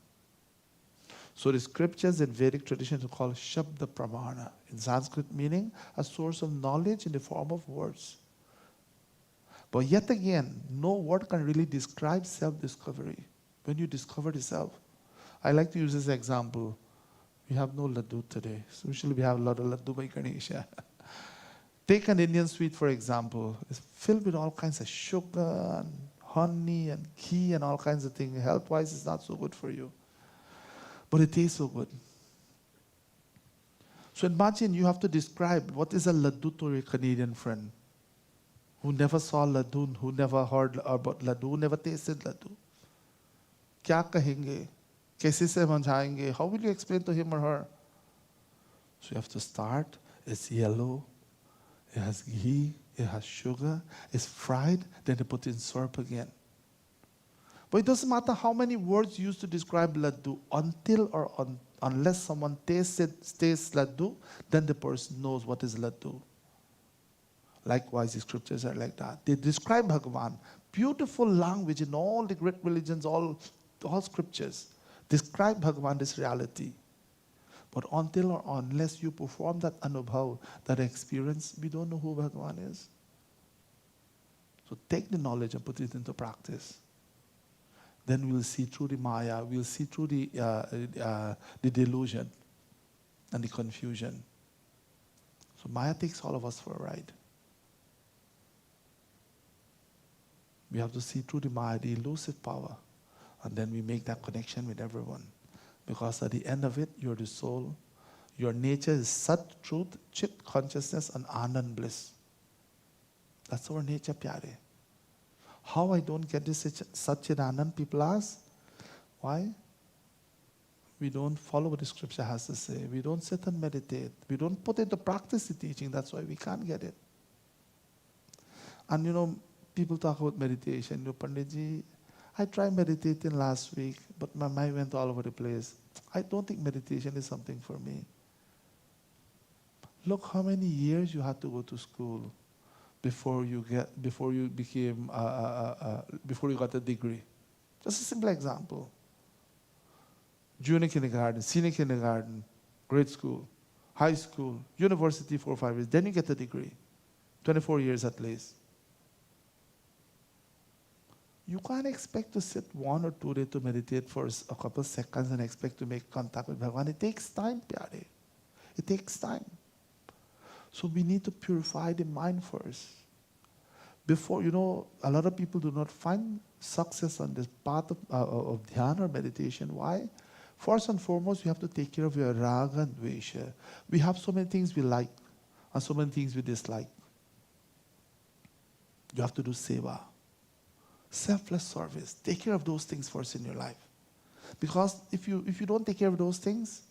So the scriptures in Vedic tradition are called Shabda Pramana. In Sanskrit meaning a source of knowledge in the form of words. But yet again, no word can really describe self-discovery. When you discover the self. I like to use this example. We have no laddu today. So usually we have a lot of laddu by Ganesha. Take an Indian sweet, for example. It's filled with all kinds of sugar and honey and ghee and all kinds of things. Health-wise, it's not so good for you. But it tastes so good. So imagine you have to describe what is a laddu to your Canadian friend who never saw laddu, who never heard about laddu, who never tasted laddu. Kya kahenge? Kaise se samjhayenge? How will you explain to him or her? So you have to start. It's yellow. It has ghee. It has sugar. It's fried. Then they put in syrup again. But it doesn't matter how many words used to describe laddu unless someone tastes laddu, then the person knows what is laddu. Likewise, the scriptures are like that. They describe Bhagavan. Beautiful language in all the great religions, all scriptures describe Bhagavan, this reality. But until or unless you perform that anubhav, that experience, we don't know who Bhagavan is. So take the knowledge and put it into practice. Then we'll see through the maya, we'll see through the delusion and the confusion. So maya takes all of us for a ride. We have to see through the maya, the elusive power, and then we make that connection with everyone. Because at the end of it, you're the soul. Your nature is Sat, truth, Chit, consciousness, and Anand, bliss. That's our nature, pyare. How I don't get this Sat, Chit, Anand, people ask. Why? We don't follow what the scripture has to say. We don't sit and meditate. We don't put into practice the teaching. That's why we can't get it. And people talk about meditation. Panditji, I tried meditating last week, but my mind went all over the place. I don't think meditation is something for me. Look how many years you had to go to school before you got a degree. Just a simple example. Junior kindergarten, senior kindergarten, grade school, high school, university 4 or 5 years, then you get a degree. 24 years at least. You can't expect to sit 1 or 2 days to meditate for a couple seconds and expect to make contact with Bhagavan. It takes time, pyare. It takes time. So we need to purify the mind first. Before, a lot of people do not find success on this path of dhyana or meditation. Why? First and foremost, you have to take care of your raga and dvesha. We have so many things we like and so many things we dislike. You have to do seva. Selfless service. Take care of those things first in your life. Because if you don't take care of those things,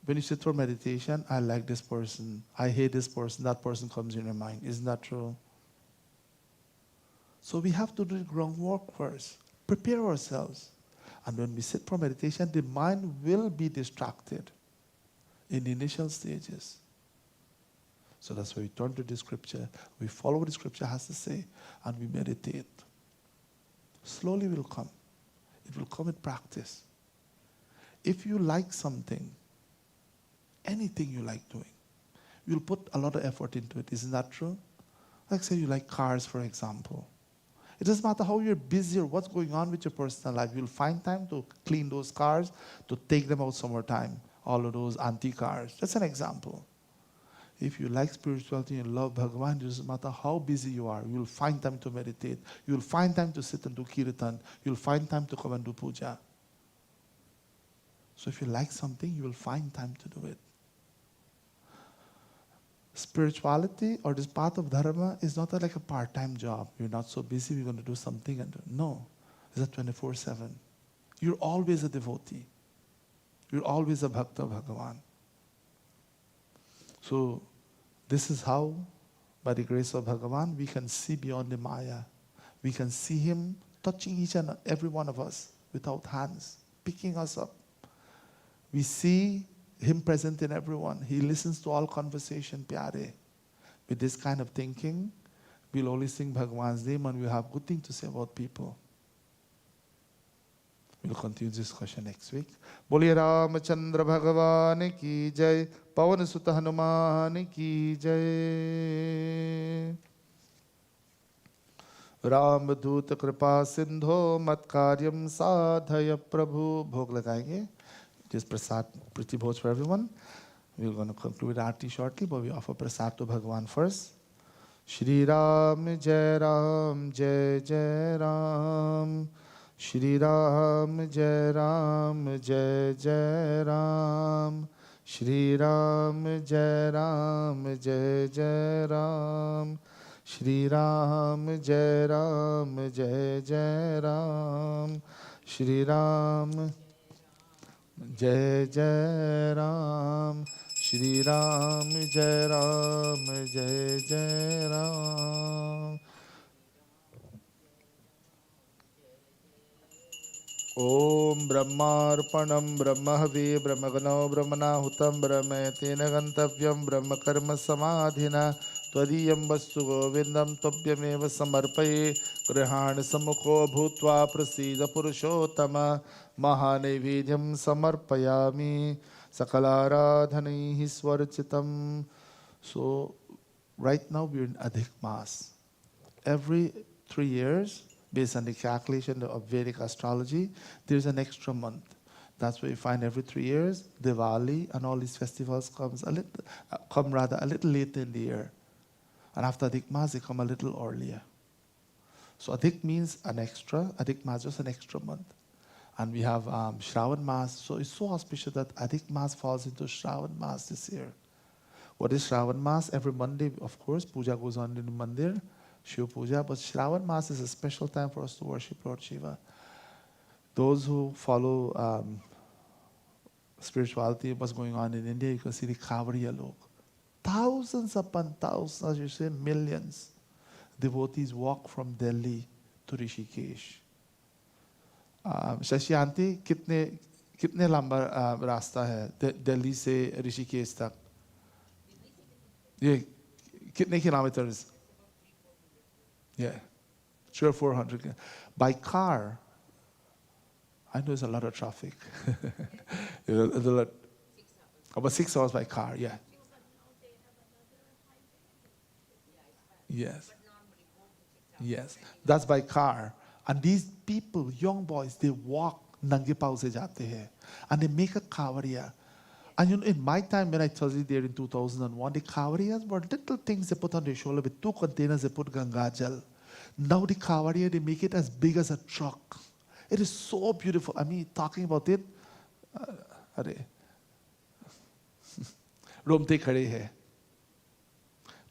when you sit for meditation, I like this person, I hate this person, that person comes in your mind. Isn't that true? So we have to do the groundwork first. Prepare ourselves. And when we sit for meditation, the mind will be distracted in the initial stages. So that's why we turn to the scripture. We follow what the scripture has to say, and we meditate. Slowly it will come. It will come in practice. If you like something, anything you like doing, you'll put a lot of effort into it. Isn't that true? Like say you like cars, for example. It doesn't matter how you're busy or what's going on with your personal life. You'll find time to clean those cars, to take them out summertime. All of those antique cars. That's an example. If you like spirituality and love Bhagavan, it doesn't matter how busy you are, you'll find time to meditate. You'll find time to sit and do kirtan. You'll find time to come and do puja. So if you like something, you will find time to do it. Spirituality or this path of dharma is not like a part-time job. You're not so busy, we're going to do something and do. No, it's a 24/7. You're always a devotee. You're always a bhakta of Bhagavan. So this is how, by the grace of Bhagavan, we can see beyond the Maya. We can see Him touching each and every one of us without hands, picking us up. We see Him present in everyone. He listens to all conversation, pyare. With this kind of thinking, we'll only sing Bhagavan's name and we'll have good things to say about people. We'll continue this discussion next week. Boliye Ramachandra Bhagavan ki jai, Pavan Sutta Hanuman ki jai. Ram Dut Kripa Sindho Mat Karyam Sadhaya Prabhu. Bhog lagaenge. Just prasad, pretty bhoj for everyone. We're going to conclude Aarti shortly, but we offer prasad to Bhagavan first. Shri Ram Jai Ram Jai Jai Ram. Shri Ram Jai Ram Jai Jai Ram. Shri Ram Jai Ram Jai Jai Ram. Shri Ram Jai Ram Jai Jai Ram. Shri Ram Jai Jai Ram. Shri Ram Jai Ram Jai Jai Ram. Om Brahmarpanam Brahmahavi Brahmagano Brahmanahutam Brahmetena Gantavyam Brahma Karma Samadhina Twadiyam Vastu Govindam Tobhyameva Samarpaye Grihana Samukho Bhutva Prasida Purushottama Mahanevidyam Samarpayami Sakaladhanaihi Swarchitam. So right now we're in Adhik Mas. Every 3 years, based on the calculation of Vedic astrology, there's an extra month. That's why you find every 3 years, Diwali and all these festivals come a little later in the year. And after Adhik Mas, they come a little earlier. So Adhik means an extra, Adhik Mas just an extra month. And we have Shravan Mas. So it's so auspicious that Adhik Mas falls into Shravan Mas this year. What is Shravan Mas? Every Monday, of course, puja goes on in the mandir. Shiva Puja, but Shravan Mas is a special time for us to worship Lord Shiva. Those who follow spirituality, what's going on in India, you can see the Kavariya Lok. Thousands upon thousands, as you say, millions, devotees walk from Delhi to Rishikesh. Shashi Aunty, कितने लंबा रास्ता है दिल्ली से ऋषिकेश तक? ये कितने kilometre? Yeah, 300 or 400. By car, I know there's a lot of traffic. About 6 hours by car, yeah. Yes. Yes. That's by car. And these people, young boys, they walk nange paw se jate hai. And they make a kavariya. And you know, in my time when I studied there in 2001, the kavariyas were little things they put on their shoulder with 2 containers they put Ganga Jal. Now the kavariya, they make it as big as a truck. It is so beautiful. I mean, talking about it, अरे रोमते खड़े हैं.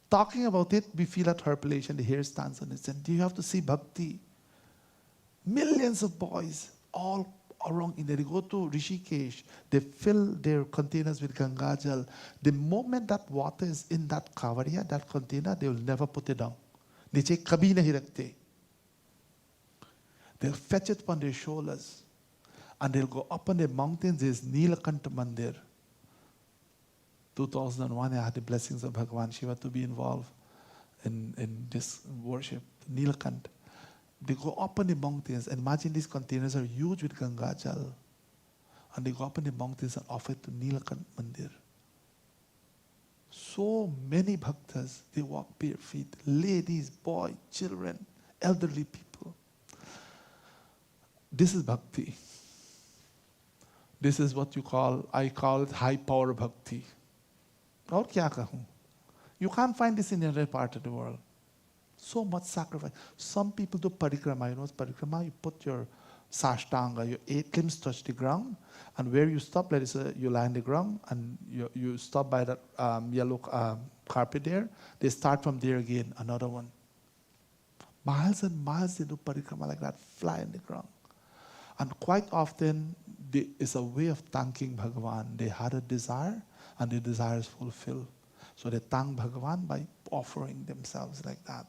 Talking about it, we feel at her place and the hair stands on it. And you have to see bhakti. Millions of boys all around India. They go to Rishikesh. They fill their containers with Ganga Jal. The moment that water is in that kavariya, that container, they will never put it down. Niche kabhi nahi rakhte. They'll fetch it on their shoulders. And they'll go up on the mountains. There's Nilakanta Mandir. 2001, I had the blessings of Bhagavan Shiva to be involved in this worship. Nilakanta. They go up on the mountains, and imagine these containers are huge with Ganga Jal. And they go up on the mountains and offer it to Nilakanta Mandir. So many bhaktas, they walk bare feet. Ladies, boys, children, elderly people. This is bhakti. This is what I call it high power bhakti. और क्या कहूँ? You can't find this in any other part of the world. So much sacrifice. Some people do parikrama. You know parikrama? You put your sashtanga, your 8 limbs touch the ground, and where you stop, let us say you lie on the ground, and you stop by that yellow carpet there. They start from there again, another one. Miles and miles they do parikrama like that, fly on the ground. And quite often, it's a way of thanking Bhagavan. They had a desire, and the desire is fulfilled. So they thank Bhagavan by offering themselves like that.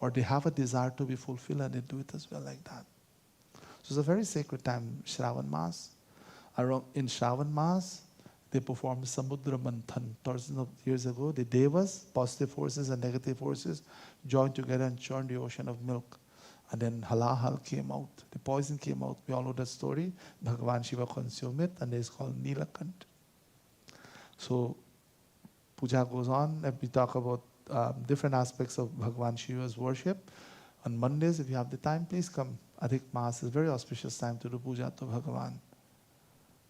Or they have a desire to be fulfilled, and they do it as well like that. So it's a very sacred time, Shravan Mas. In Shravan Mas, they performed Samudra Manthan. Thousands of years ago, the Devas, positive forces and negative forces, joined together and churned the ocean of milk. And then halahal came out. The poison came out. We all know that story. Bhagavan Shiva consumed it, and it's called Nilakant. So puja goes on, and we talk about different aspects of Bhagavan Shiva's worship. On Mondays, if you have the time, please come. Adhik Maas is a very auspicious time to do puja to Bhagavan,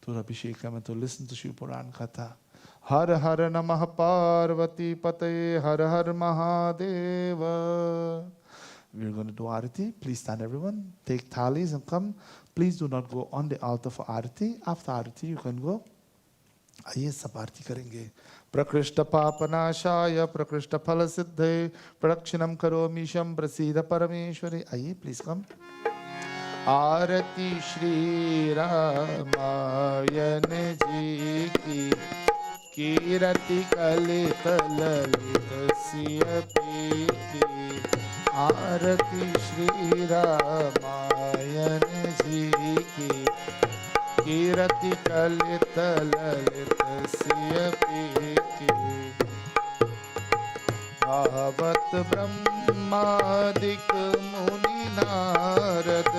to Abhishekam, and to listen to Shiv Puja and Katha. Har Har Namah Parvati Pataye Har Har Mahadeva. We're going to do Arati. Please stand, everyone. Take thalis and come. Please do not go on the altar for Arati. After Arati, you can go. आइए सब आरती करेंगे. प्रकृष्ट पापनाशाय प्रकृष्ट फल सिद्धे प्रदक्षिणम करोमीशम प्रसीद परमेश्वरे. आइए please come. आरती श्री रामायण जी की कीरति कलित ललित सियपी की. आरती श्री रामायण जी की कीरति कलित ललित सियपी की. भावत ब्रह्मादिक मुनि नारद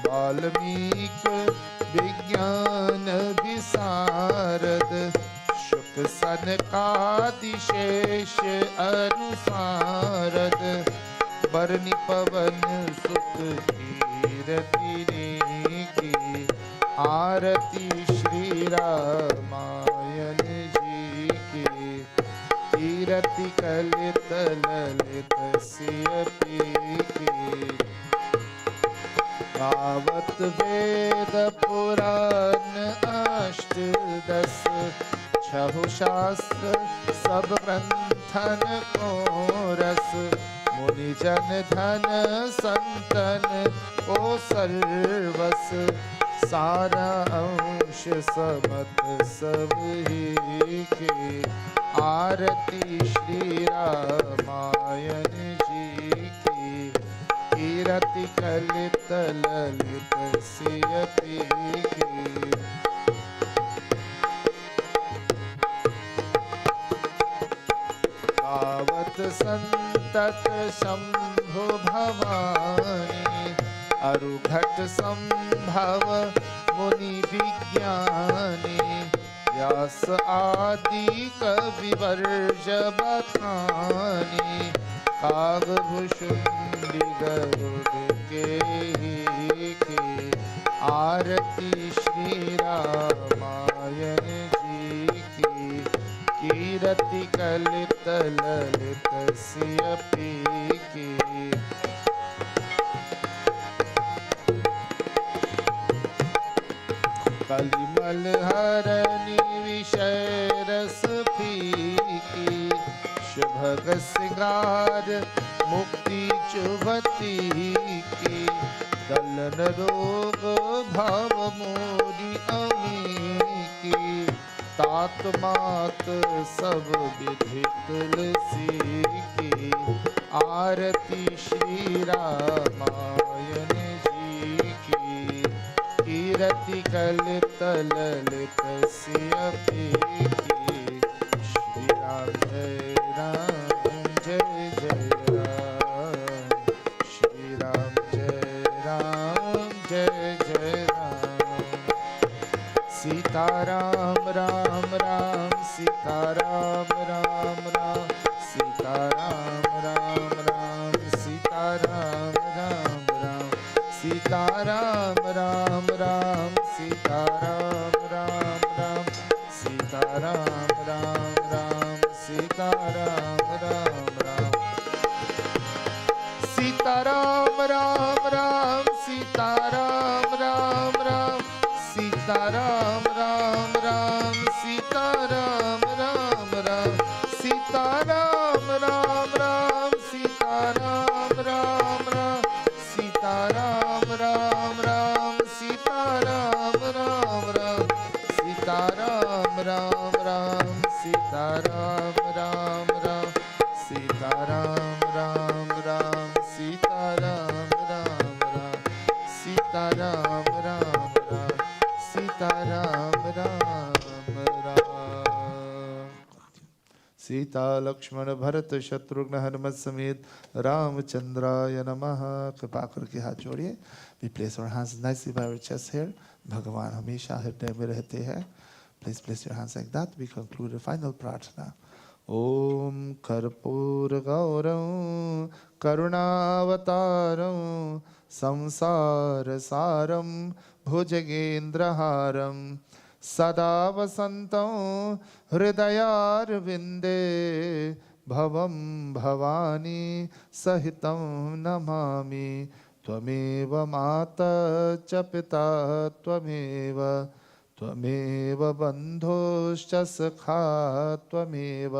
वाल्मीक विज्ञान विशारद शुक सनकादिशेष अनुसारद बरनि पवन सुत कीरति की. आरती श्री रामायण जी की कीरति कलित ललित सियपी की. गावत वेद पुराण अष्टदश छहु शास्त्र सब ग्रंथन को रस. मुनि जन धन संतन को सर्वस सारा अंश समत सब ही के. आरती श्री रामायण जी की कीरति कलित ललित सियपी की. गावत संतत शंभ हो भवानी। अरुघट संभव मुनि विज्ञानी, व्यास आदि कविवर्ज बखानी। कागभूषुंडी गरुड़ के आरती श्री रामायण जी की। कीरति कलित ललित सिय पीकी। कलिमल हरनि विषय रस फीकी। शुभग सिंगार मुक्ति चुभती की। दलन रोग भाव मोरी अमी की। तात मात सब विधि तुलसी की। आरती श्री रामायण जी की। कीरति कलित ललित सिय पीकी। श्री राम जय राम जय जय राम। श्री राम जय राम जय जय राम। सीताराम राम राम सीताराम राम राम। सीताराम राम राम सीताराम राम राम। सीताराम राम राम सीताराम राम राम। सीताराम राम राम सीताराम राम राम। सीताराम राम राम सीताराम राम राम। सीताराम राम राम सीताराम राम राम। सीताराम राम राम सीताराम राम राम। सीताराम राम राम सीताराम राम राम। सीताराम राम राम सीताराम राम राम। सीताराम राम राम सीताराम राम राम। सीताराम राम राम सीताराम राम राम। सीता लक्ष्मण भरत शत्रुघ्न हनुमत समेत रामचंद्राय नमः। कृपा करके हाथ जोड़िए। We place our hands nicely by our chest here. भगवान हमेशा हृदय में रहते हैं. Please place your hands like that. We conclude the final प्रार्थना. ओम कर्पूर गौरं करुणावतारं संसार सारं भुजगेन्द्रहारं सदा वसन्तं हृदयारविन्दे भवं भवानी सहितं नमामि। त्वमेव माता च पिता त्वमेव त्वमेव बन्धुश्च सखा त्वमेव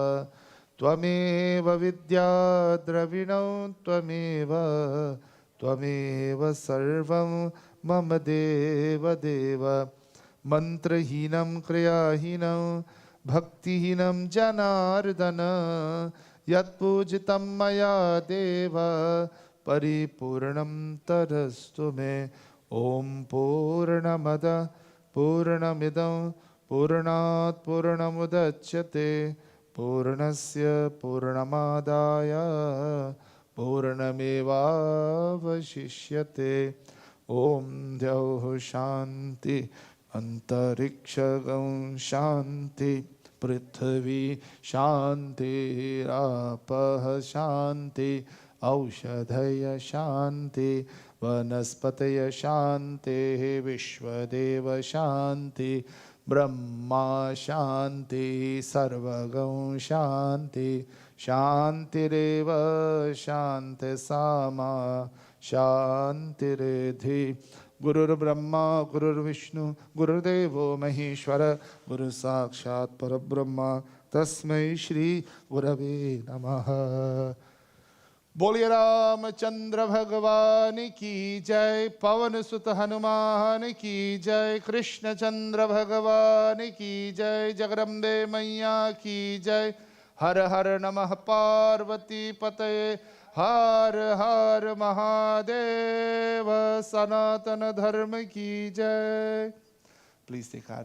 त्वमेव विद्या द्रविणो त्वमेव त्वमेव सर्वं मम देव देव। मंत्रहीनं क्रियाहीनं भक्तिहीनं जनार्दन यत्पूजितं मया देव परिपूर्णं तरस्तु मे। ओम पूर्णमद पूर्णमिदं पूर्णात् पूर्णमुदच्यते पूर्णस्य पूर्णमादाय पूर्णमेवावशिष्यते। ओम द्यौः शान्ति अंतरिक्षगं शान्ति पृथ्वी शान्तिरापः शान्ति औषधय शान्ति वनस्पतय शान्ति विश्वदेव शान्ति ब्रह्मा शान्ति सर्वगं शान्ति शान्तिरेव शान्ति सामा शान्तिरेधि। गुरुर्ब्रह्मा गुरुर्विष्णु गुरुर्देवो महेश्वर गुरु साक्षात् परब्रह्म तस्मै श्री गुरवे नमः। बोलिए रामचंद्र भगवान की जय। पवन सुत हनुमान की जय। कृष्णचंद्र भगवान की जय। जगदम्बे मैया की जय। हर हर नमः पार्वती पतये हर हर महादेव। सनातन धर्म की जय। Please take